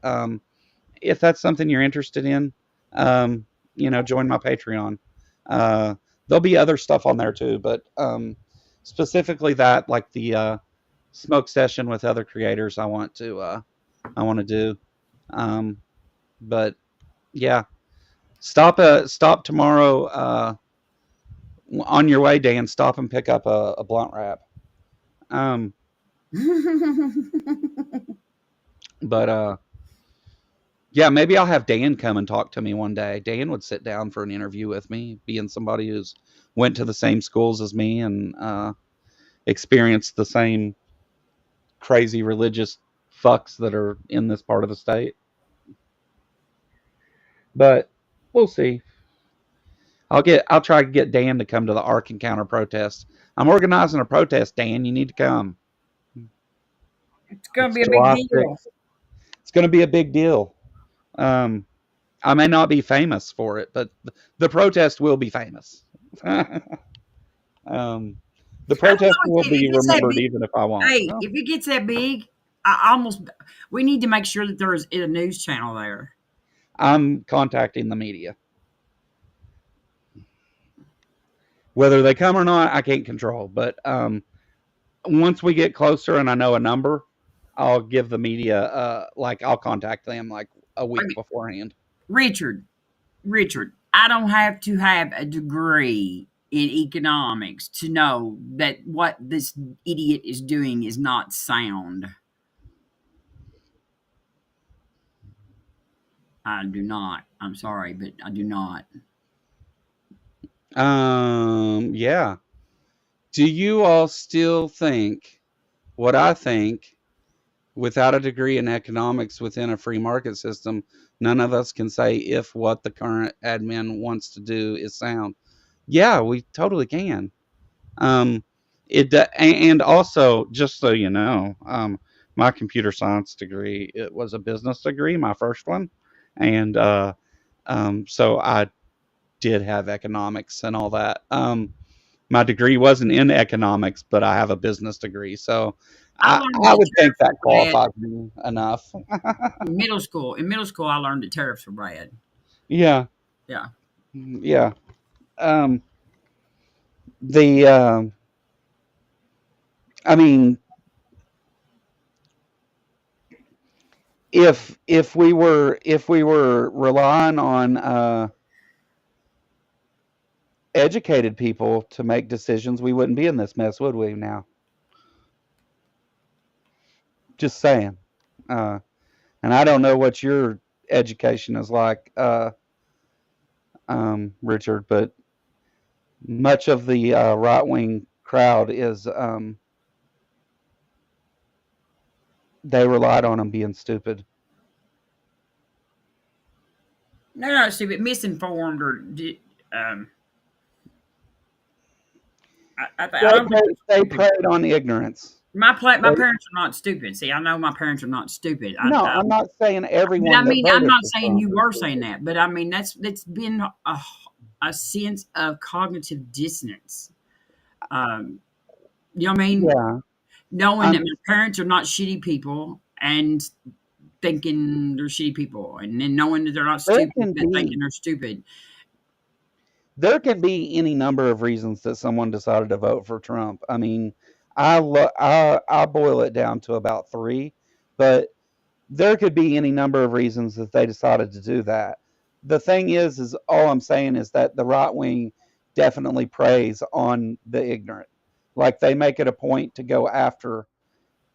If that's something you're interested in, join my Patreon. Uh, there'll be other stuff on there too, but specifically that, like the smoke session with other creators, I want to do. But yeah, stop tomorrow. On your way, Dan, stop and pick up a blunt wrap. But yeah, maybe I'll have Dan come and talk to me one day. Dan would sit down for an interview with me, being somebody who's went to the same schools as me and experienced the same crazy religious fucks that are in this part of the state. But we'll see. I'll try to get Dan to come to the Ark Encounter protest. I'm organizing a protest, Dan. You need to come.
It's going to be a
July
big deal.
6th. It's going to be a big deal. I may not be famous for it, but the protest will be famous. The protest will be remembered even if I won't.
Hey, if it gets that big, we need to make sure that there is a news channel there.
I'm contacting the media. Whether they come or not, I can't control. But once we get closer and I know a number, I'll give the media, I'll contact them like a week beforehand.
Richard, I don't have to have a degree in economics to know that what this idiot is doing is not sound. I do not. I'm sorry, but I do not.
Yeah. Do you all still think what I think? Without a degree in economics within a free market system, none of us can say if what the current admin wants to do is sound. Yeah, we totally can. And also, just so you know, my computer science degree, it was a business degree, my first one, and so I did have economics and all that. My degree wasn't in economics, but I have a business degree, so I would think that qualifies me enough.
In middle school, I learned that tariffs were bad.
Yeah.
Yeah.
Yeah. I mean, if we were relying on educated people to make decisions, we wouldn't be in this mess, would we now? Just saying. And I don't know what your education is like, Richard, but much of the right-wing crowd is they relied on them being stupid.
No, not stupid, misinformed or
They preyed on ignorance.
My parents are not stupid. See, I know my parents are not stupid.
I'm not saying everyone.
I mean, I'm not saying you were saying that, but I mean that's been a sense of cognitive dissonance. You know what I mean?
Yeah.
Knowing that my parents are not shitty people and thinking they're shitty people, and then knowing that they're not stupid but thinking they're stupid.
There can be any number of reasons that someone decided to vote for Trump. I mean, I boil it down to about 3, but there could be any number of reasons that they decided to do that. The thing is all I'm saying is that the right wing definitely preys on the ignorant. Like, they make it a point to go after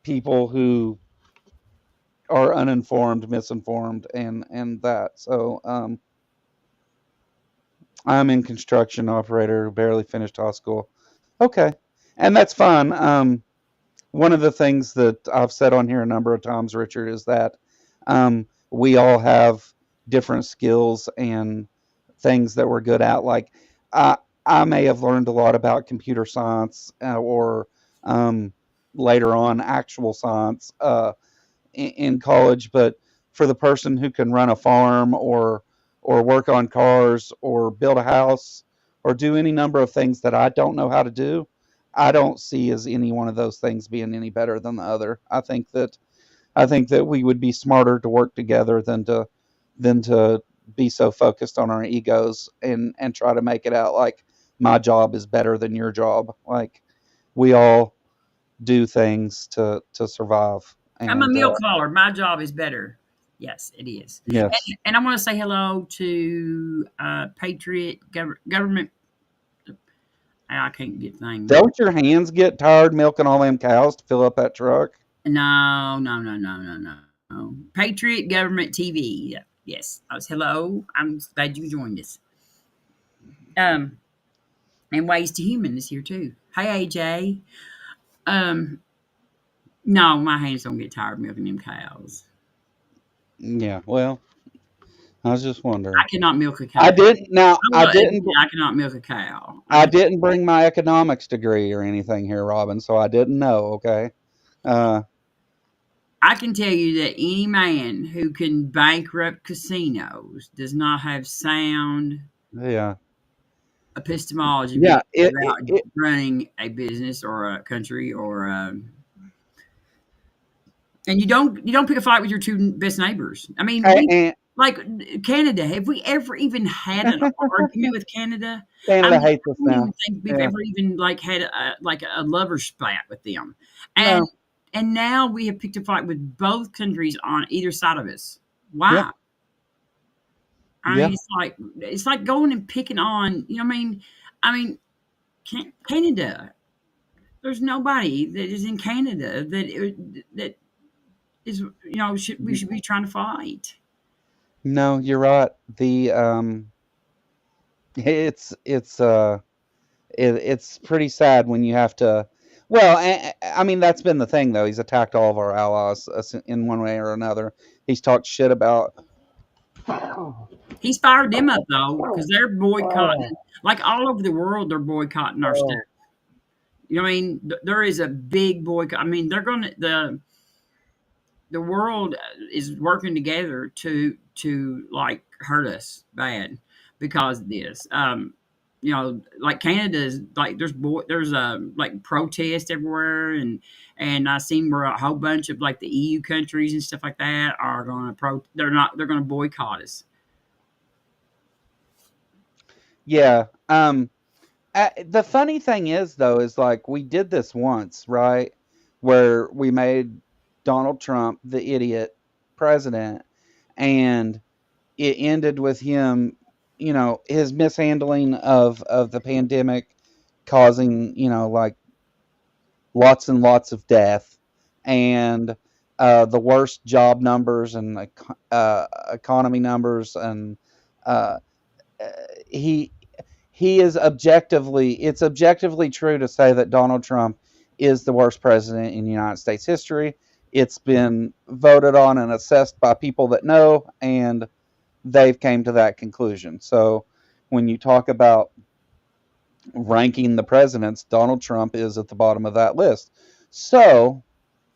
people who are uninformed, misinformed, and that. So, I'm in construction operator, barely finished high school. Okay. And that's fine. One of the things that I've said on here a number of times, Richard, is that we all have different skills and things that we're good at. Like, I may have learned a lot about computer science or later on actual science in college, but for the person who can run a farm or work on cars or build a house or do any number of things that I don't know how to do, I don't see as any one of those things being any better than the other. I think that we would be smarter to work together than to be so focused on our egos and try to make it out like my job is better than your job. Like we all do things to survive.
I'm a
And
meal caller. My job is better. Yes, it is.
yes,
And I want to say hello to Patriot Government. I can't get the name right.
don't your hands get tired milking all them cows to fill up that truck?
No, no, no, no, no, no. No. Patriot Government TV. Yes. I was hello. I'm glad you joined us. Um, and Ways to Human is here too. Hey AJ. Um, no, my hands don't get tired milking them cows.
Yeah, well, I was just
I
wondering.
cannot milk a cow.
I didn't. Now
I
I
will admit
didn't.
I cannot milk a cow.
I didn't bring my economics degree or anything here, Robin. So I didn't know. Okay. Uh,
I can tell you that any man who can bankrupt casinos does not have sound
yeah.
epistemology
Yeah.
about running a business or a country or and you don't pick a fight with your two best neighbors. I mean, we
And
like Canada. Have we ever even had an argument with Canada? I
Canada
mean,
hates
I
us
don't
now.
even think we've
Yeah.
ever even like had a lover spat with them, and
No.
and now we have picked a fight with both countries on either side of us.
Yeah.
Why? I
Yeah.
mean, it's like going and picking on. I mean, Canada. There's nobody that is in Canada that is we should be trying to fight.
No, you're right. It's pretty sad when you have to. Well, I mean that's been the thing though. He's attacked all of our allies in one way or another. He's talked shit about.
He's fired them up though because they're boycotting like all over the world. They're boycotting our stuff. You know what I mean? There is a big boycott. I mean, they're going to the world is working together to like hurt us bad because of this. Like Canada's like there's like protests everywhere, and I seen where a whole bunch of like the EU countries and stuff like that are going to they're going to boycott us.
Yeah. The funny thing is though is like we did this once, right? Where we made Donald Trump the idiot president, and it ended with him, his mishandling of the pandemic causing, like lots and lots of death and the worst job numbers and economy numbers and uh, he is it's objectively true to say that Donald Trump is the worst president in United States history. It's been voted on and assessed by people that know, and they've came to that conclusion. So when you talk about ranking the presidents, Donald Trump is at the bottom of that list. So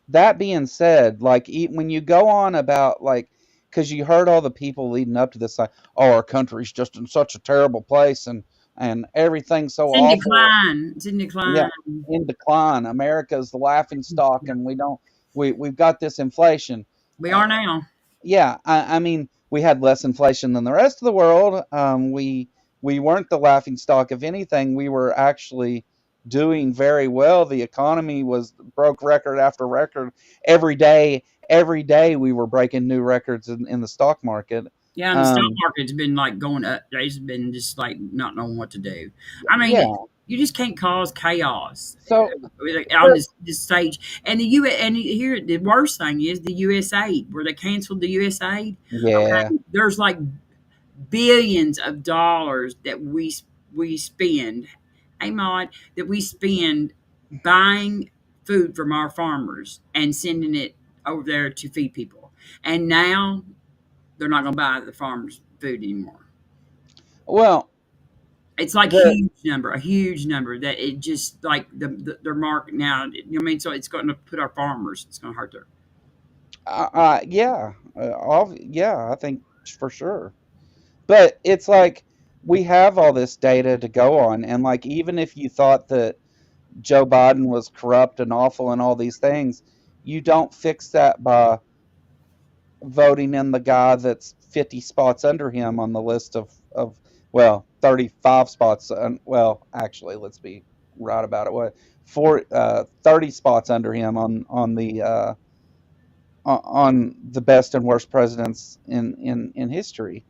that being said, like when you go on about like, because you heard all the people leading up to this, like, oh, our country's just in such a terrible place, and everything's so
It's in
awful.
decline. It's in
Yeah,
decline.
in decline. America's the laughing stock, and we've got this inflation.
We
Uh,
are now.
yeah, I mean, we had less inflation than the rest of the world. We weren't the laughing stock. If anything, we were actually doing very well. The economy was broke record after record every day. Every day we were breaking new records in the stock market.
Yeah, and the stock
Um,
market's been like going up. They've been just like not knowing what to do. I mean,
yeah.
you just can't cause chaos
So,
on
but
this stage. And the U. And here, the worst thing is the USAID, where they canceled the USAID.
yeah,
Okay, there's like billions of dollars that we spend. Hey, Maud, that we spend buying food from our farmers and sending it over there to feed people. And now they're not going to buy the farmers' food anymore.
well,
It's like
the
a huge number that it just like their market now. You know what I mean? So it's going to put our farmers. It's going to hurt their.
yeah, yeah, I think for sure. But it's like we have all this data to go on, and like even if you thought that Joe Biden was corrupt and awful and all these things. You don't fix that by voting in the guy that's 50 spots under him on the list of well, 35 spots. Well, actually, let's be right about it. What, 30 spots under him on the best and worst presidents in history.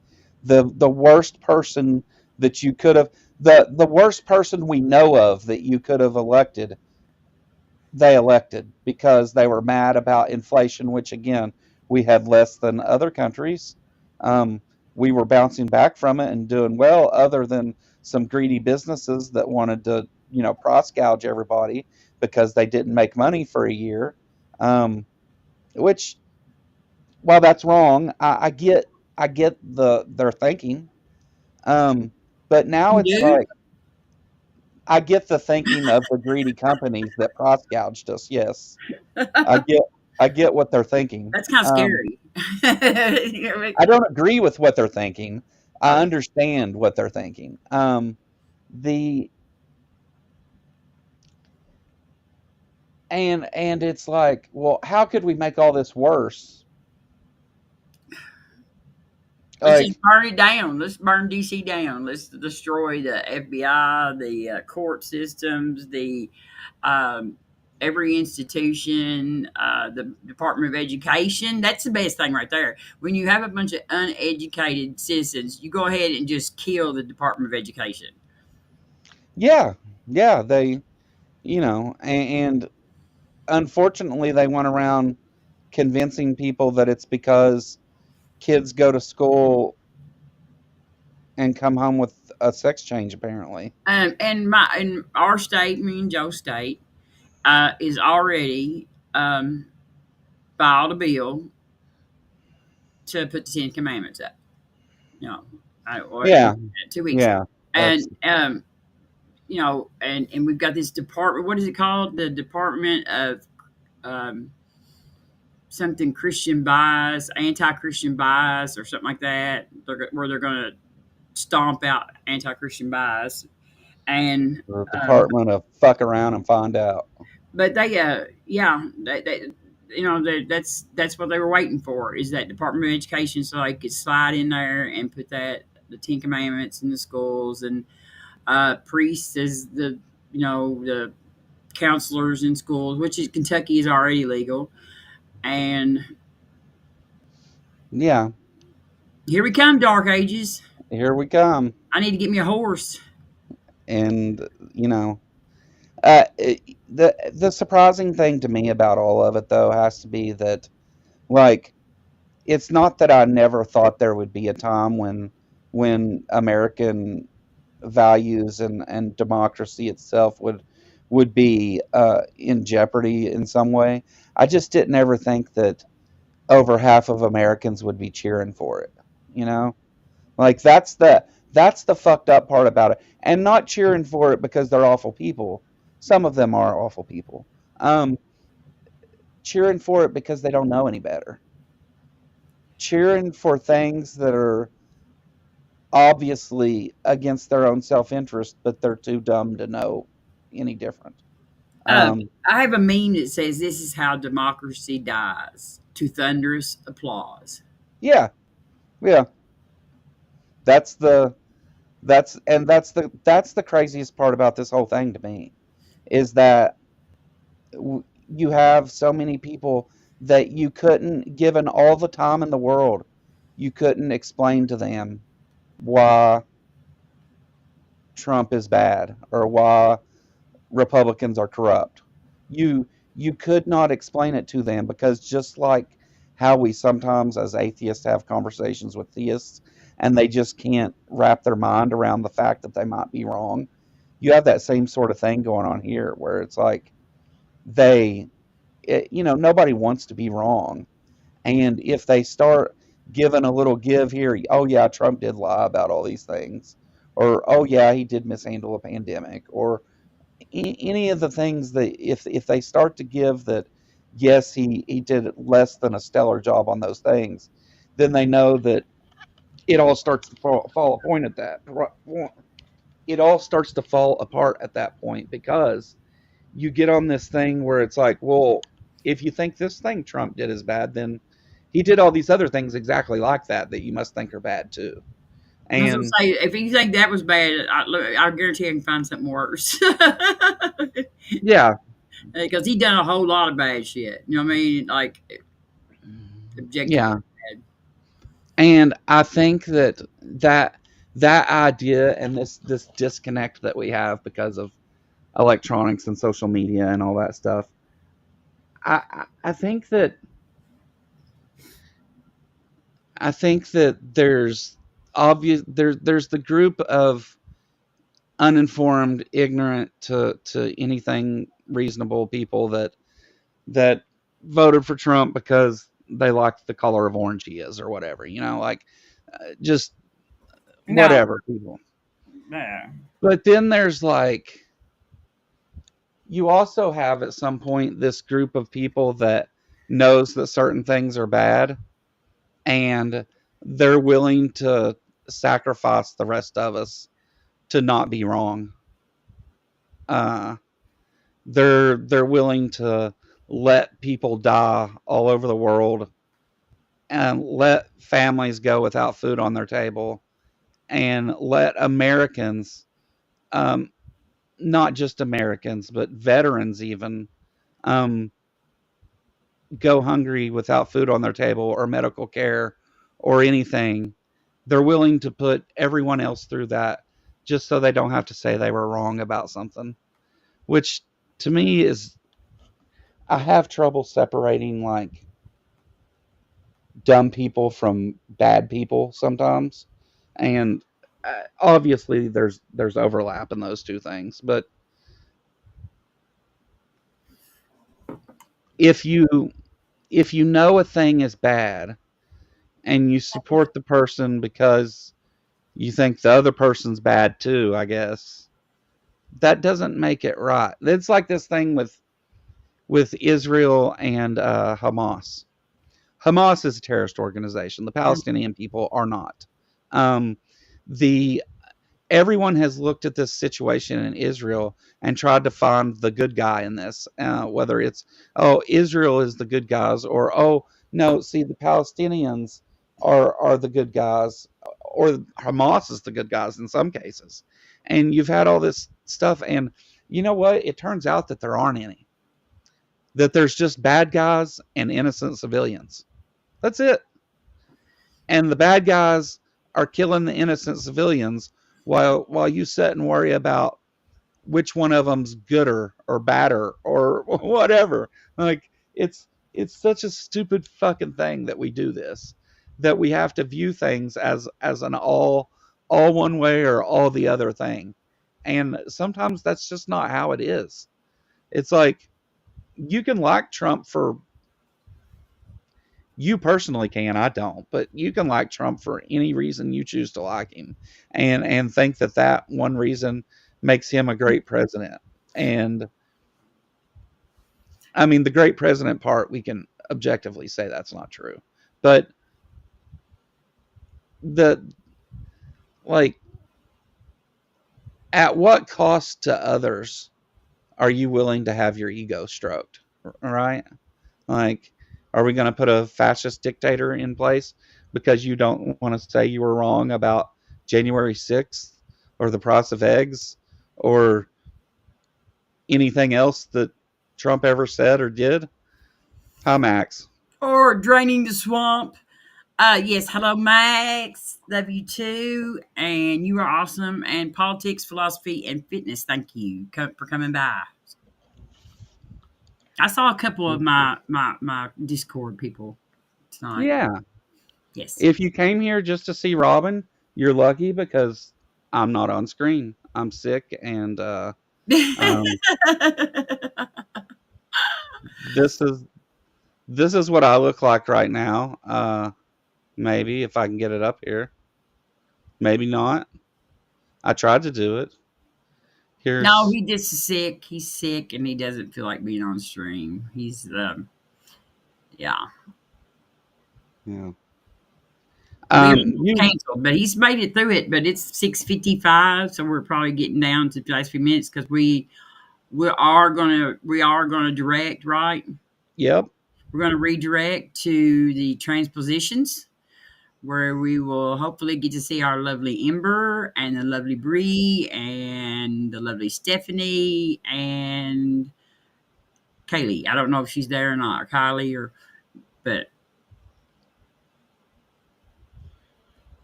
The worst person that you could have, the worst person we know of that you could have elected, they elected because they were mad about inflation, which again, we had less than other countries. Um, we were bouncing back from it and doing well, other than some greedy businesses that wanted to, price gouge everybody because they didn't make money for a year. Which, while that's wrong, I get their thinking. But now it's
You
like I get the thinking of the greedy companies that price gouged us. Yes,
do?
I get I get what they're thinking.
That's kind of scary.
I don't agree with what they're thinking. I
Oh,
understand what they're thinking. The and it's like, well, how could we make all this worse?
let's just
Like,
burn it down. Let's burn DC down. Let's destroy the FBI, the court systems, the um, every institution, the Department of Education. That's the best thing right there. When you have a bunch of uneducated citizens, you go ahead and just kill the Department of Education.
yeah, yeah, they, and unfortunately, they went around convincing people that it's because kids go to school and come home with a sex change, apparently.
And in our state, me and Joe's state, is already filed a bill to put the Ten Commandments up. You know, or
Yeah,
2 weeks ago,
yeah,
and
that's
and we've got this department. What is it called? The Department of um, something Christian bias, anti-Christian bias, or something like that. Where they're going to stomp out anti-Christian bias, and
the
um,
Department of fuck around and find out.
but they yeah that's what they were waiting for, is that Department of Education, so they could slide in there and put that the Ten Commandments in the schools, and priests as the counselors in schools, which is Kentucky is already legal. And
Yeah,
here we come, Dark Ages.
here we come.
I need to get me a horse.
And, you know, the surprising thing to me about all of it, though, has to be that, like, it's not that I never thought there would be a time when American values and democracy itself would be in jeopardy in some way. I just didn't ever think that over half of Americans would be cheering for it. You know, like that's the fucked up part about it, and not cheering for it because they're awful people. Some of them are awful people. Um, Cheering for it because they don't know any better. Cheering for things that are obviously against their own self-interest, but they're too dumb to know any different.
Uh,
Um,
I have a meme that says, "This is how democracy dies," to thunderous applause.
yeah, yeah. That's the that's the craziest part about this whole thing to me is that you have so many people that you couldn't, given all the time in the world, you couldn't explain to them why Trump is bad or why Republicans are corrupt. You could not explain it to them because just like how we sometimes as atheists have conversations with theists and they just can't wrap their mind around the fact that they might be wrong. You have that same sort of thing going on here where it's like they nobody wants to be wrong. And if they start giving a little give here, oh yeah, Trump did lie about all these things, or oh yeah, he did mishandle a pandemic, or any of the things that if they start to give that, yes, he did less than a stellar job on those things, then they know that it all starts to fall a point at that. It all starts to fall apart at that point because you get on this thing where it's like, well, if you think this thing Trump did is bad, then he did all these other things exactly like that you must think are bad too.
I was gonna
And
say, if you think that was bad, I guarantee I can find something worse.
yeah,
Because he done a whole lot of bad shit. You know what I mean? Like objectively
yeah.
bad.
And I think that idea and this disconnect that we have because of electronics and social media and all that stuff, I think that there's there's the group of uninformed, ignorant to anything reasonable people that voted for Trump because they liked the color of orange he is or whatever, like just
No,
whatever people.
yeah.
But then there's like you also have at some point this group of people that knows that certain things are bad and they're willing to sacrifice the rest of us to not be wrong. Uh, they're willing to let people die all over the world and let families go without food on their table and let Americans, um, not just Americans, but veterans even, um, go hungry without food on their table or medical care or anything. They're willing to put everyone else through that just so they don't have to say they were wrong about something, which to me is, I have trouble separating like dumb people from bad people sometimes. And obviously there's overlap in those two things, but if you know a thing is bad and you support the person because you think the other person's bad too, I guess that doesn't make it right. It's like this thing with Israel and Hamas. Hamas is a terrorist organization. The Palestinian people are not. Um, the Everyone has looked at this situation in Israel and tried to find the good guy in this, whether it's, oh, Israel is the good guys, or, oh, no, see, the Palestinians are the good guys, or Hamas is the good guys in some cases. And you've had all this stuff, and you know what? It turns out that there aren't any. That there's just bad guys and innocent civilians. That's it. And the bad guys are killing the innocent civilians while you sit and worry about which one of them's gooder or badder or whatever. Like it's such a stupid fucking thing that we do this, that we have to view things as an all one way or all the other thing. And sometimes that's just not how it is. It's like you can like Trump for, you personally can, I don't, but you can like Trump for any reason you choose to like him, and think that one reason makes him a great president. And I mean, the great president part, we can objectively say that's not true, but the like, at what cost to others are you willing to have your ego stroked, right? Like, are we going to put a fascist dictator in place because you don't want to say you were wrong about January 6th or the price of eggs or anything else that Trump ever said or did? Hi, Max.
Or draining the swamp. Yes, hello, Max. Love you too. And you are awesome. And politics, philosophy, and fitness. Thank you for coming by. I saw a couple of my Discord people tonight.
Yeah.
Yes.
If you came here just to see Robin, you're lucky because I'm not on screen. I'm sick, and um, this is what I look like right now. Maybe if I can get it up here. Maybe not. I tried to do it.
No,
Here's
he just is sick. He's sick and he doesn't feel like being on stream. He's yeah.
yeah.
We almost
You
canceled, but he's made it through it. But it's 6:55, so we're probably getting down to the last few minutes because we we are gonna direct, right?
Yep.
We're gonna redirect to the transpositions, where we will hopefully get to see our lovely Ember and the lovely Bree and the lovely Stephanie and Kaylee. I don't know if she's there or not, or Kylie, but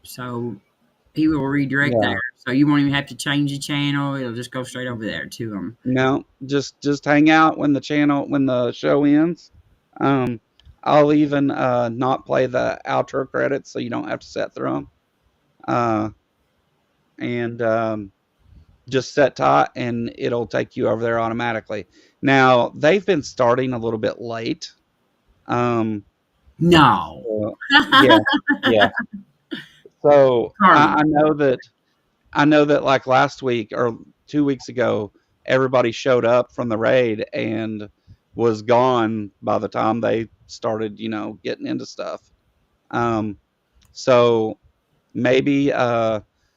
so he will redirect
Yeah.
there. So you won't even have to change the channel. It'll just go straight over there to them.
No, just hang out when the show ends. Um, I'll even not play the outro credits so you don't have to sit through them. And just set tight and it'll take you over there automatically. Now they've been starting a little bit late. Um,
No.
yeah, yeah. So
Carly.
I know that like last week or 2 weeks ago, everybody showed up from the raid and was gone by the time they started, getting into stuff. Um, so maybe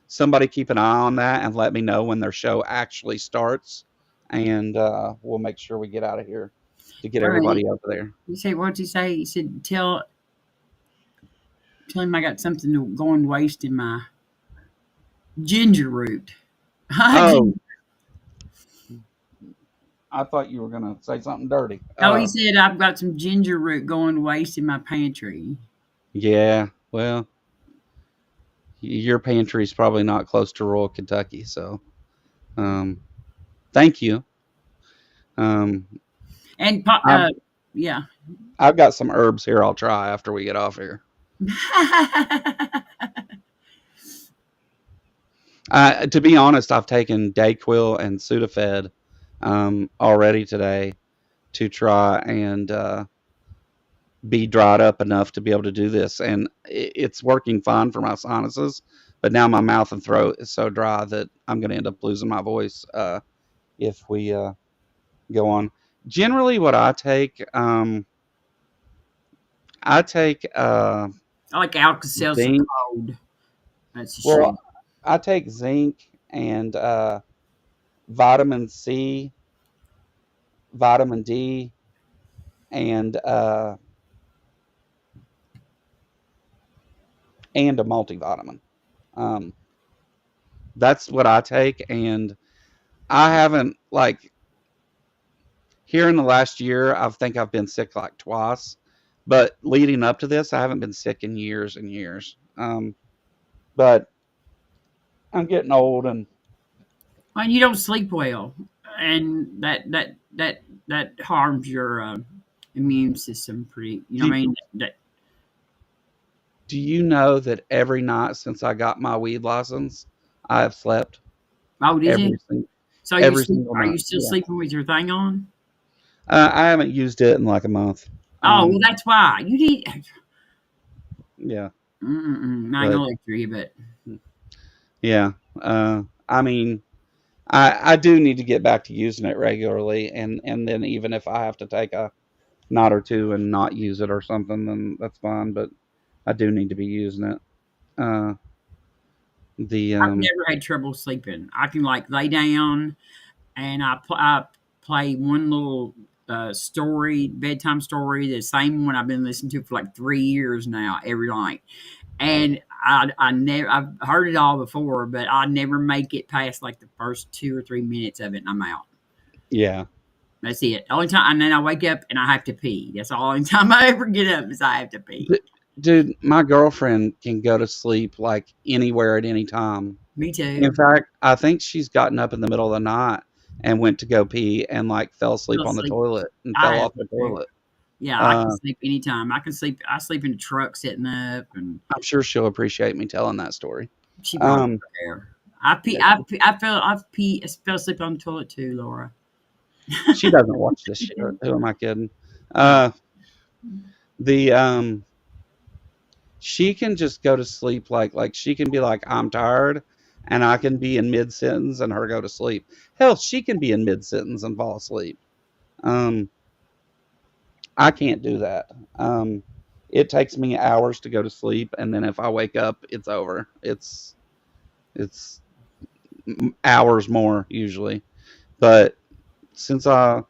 somebody keep an eye on that and let me know when their show actually starts, and we'll make sure we get out of here to get
All right.
everybody over there.
You say, what'd he say? He said, tell him I got something going to waste in my ginger root.
Oh, I thought you were gonna say something dirty.
Oh, he said I've got some ginger root going to waste in my pantry.
Yeah, well, your pantry's probably not close to rural Kentucky, so thank you. Um,
And
I've,
yeah.
I've got some herbs here. I'll try after we get off here. To be honest, I've taken Dayquil and Sudafed already today to try and be dried up enough to be able to do this, and it's working fine for my sinuses. But now my mouth and throat is so dry that I'm going to end up losing my voice if we go on. Generally, what I take
I like Alka-Seltzer
zinc.
cold. That's the
Well,
shit.
I take zinc and vitamin C, vitamin D, and a multivitamin. Um, that's what I take, and I haven't like here in the last year. I think I've been sick like twice, but leading up to this, I haven't been sick in years and years. But I'm getting old, and
And you don't sleep well, and that harms your immune system pretty. You know
do
what I mean? That,
do you know that every night since I got my weed license, I have slept
oh, did you?
every single
So
every single
are
night.
you still
Yeah,
sleeping with your thing on?
I haven't used it in like a month.
Oh, well, that's why you need.
Yeah,
I ain't
but
gonna lecture you, but
yeah, I mean, I do need to get back to using it regularly, and then even if I have to take a night or two and not use it or something, then that's fine. But I do need to be using it. Uh, the
I've never had trouble sleeping. I can like lay down and I play one little story, bedtime story, the same one I've been listening to for like 3 years now, every night. And I never, I've heard it all before, but I never make it past like the first 2 or 3 minutes of it, and I'm out.
yeah,
That's it. Only time, and then I wake up and I have to pee. That's the only time I ever get up is I have to pee.
dude, my girlfriend can go to sleep like anywhere at any time.
Me
In
too.
fact, I think she's gotten up in the middle of the night and went to go pee and like fell asleep
Fell
on the
asleep.
toilet and
I
fell
have
off the
to.
toilet.
Yeah, I can
Uh,
sleep anytime. I can sleep. I sleep in the truck sitting up, and
I'm sure she'll appreciate me telling that story.
she probably
Um,
don't care. I pee. I fell asleep on the toilet too, Laura.
she doesn't watch this shit. Who am I kidding? Uh, the she can just go to sleep like she can be like I'm tired, and I can be in mid sentence and her go to sleep. Hell, she can be in mid sentence and fall asleep. Um, I can't do that. It takes me hours to go to sleep, and then if I wake up, it's over. It's hours more usually. But since I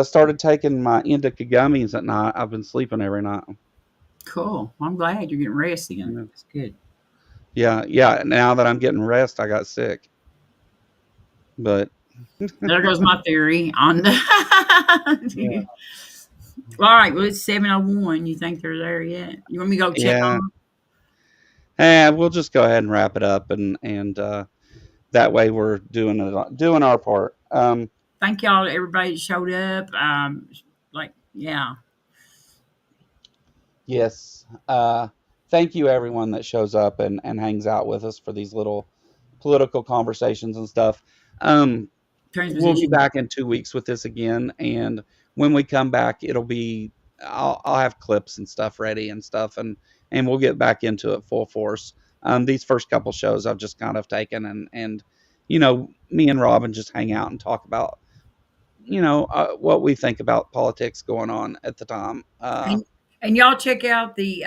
started taking my indica gummies at night, I've been sleeping every night.
Cool. Well, I'm glad you're getting rest again.
Yeah,
That's good.
yeah. Now that I'm getting rest, I got sick. But
There goes my theory on
yeah,
the. All right. Well, it's 7:01. You think they're there yet? You want me to go check on
yeah.
them?
We'll just go ahead and wrap it up, and that way we're doing our part.
Thank y'all, everybody that showed up. Yeah.
Yes. Thank you, everyone that shows up and hangs out with us for these little political conversations and stuff. We'll be
Transposition.
back in 2 weeks with this again, and when we come back, I'll have clips and stuff ready and stuff, and we'll get back into it full force. These first couple shows I've just kind of taken and me and Robin just hang out and talk about what we think about politics going on at the time.
And y'all check out the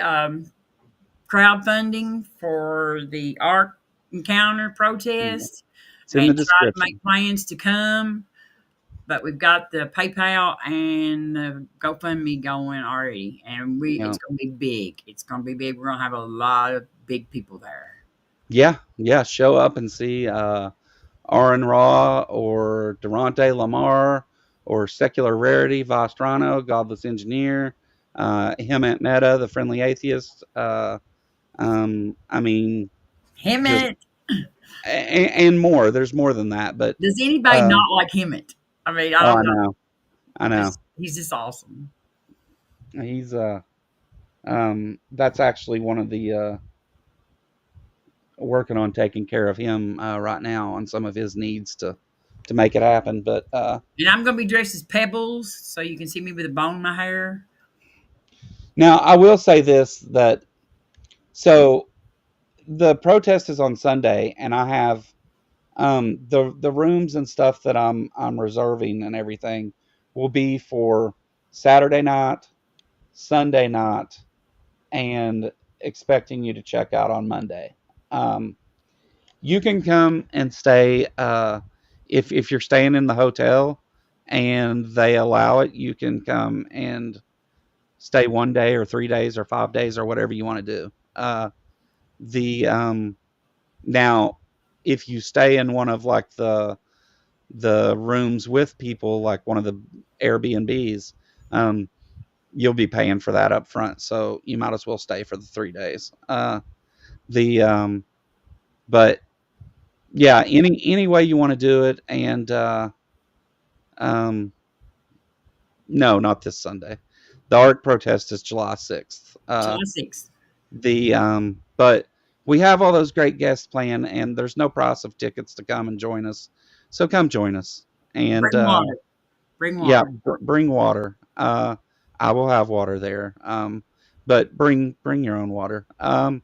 crowdfunding for the Ark Encounter protest
It's in the
and try to
description.
make plans to come. But we've got the PayPal and the GoFundMe going already, and
Yeah.
it's going to be big. It's going to be big. We're going to have a lot of big people there.
Yeah. Show up and see Aaron Ra or Durante Lamar or Secular Rarity, Vostrano, Godless Engineer, him at Meta, the Friendly Atheist. I mean, just
Hemet.
and more. There's more than that, but
Does anybody
uh,
not like Hemet? I mean, I
oh,
don't know.
I know.
He's just awesome.
He's that's actually one of the working on taking care of him right now on some of his needs to make it happen. But
And I'm going to be dressed as Pebbles, so you can see me with a bone in my hair.
now I will say this, that so the protest is on Sunday, and I have the rooms and stuff that I'm reserving and everything will be for Saturday night, Sunday night, and expecting you to check out on Monday. You can come and stay if you're staying in the hotel and they allow it. You can come and stay 1 day or 3 days or 5 days or whatever you want to do. The Now, if you stay in one of like the rooms with people, like one of the Airbnbs, you'll be paying for that up front. So you might as well stay for the 3 days. The But yeah, any way you want to do it, and um, no, not this Sunday. The art protest is July 6th.
July 6th.
But we have all those great guests planned, and there's no price of tickets to come and join us. So come join us, and
Bring water. Bring water.
yeah, bring water. I will have water there, but bring your own water. The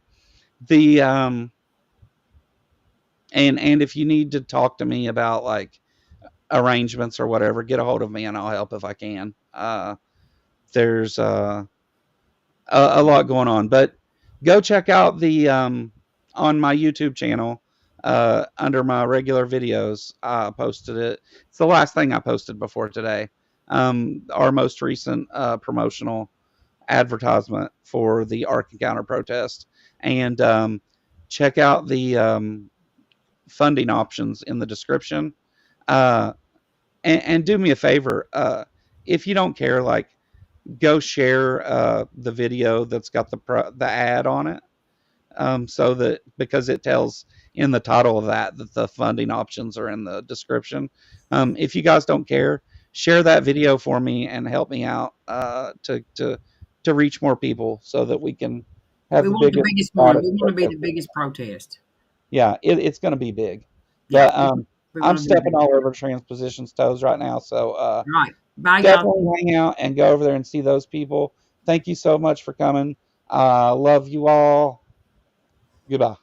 And if you need to talk to me about like arrangements or whatever, get a hold of me and I'll help if I can. There's a lot going on, but go check out the on my YouTube channel under my regular videos. I posted it. It's the last thing I posted before today. Our most recent promotional advertisement for the Ark Encounter protest, and check out the funding options in the description. Uh, and do me a favor, if you don't care, like go share the video that's got the ad on it, so that because it tells in the title of that the funding options are in the description. If you guys don't care, share that video for me and help me out to reach more people so that we can have
We
the
want the
biggest
biggest one. We
protest.
want to be the biggest protest.
Yeah, it's going to be big.
Yeah.
But
We
I'm
want to be
stepping
big.
all over Transposition's toes right now, so
Right. Bye, y'all.
definitely hang out and go over there and see those people. Thank you so much for coming. Love you all. Goodbye.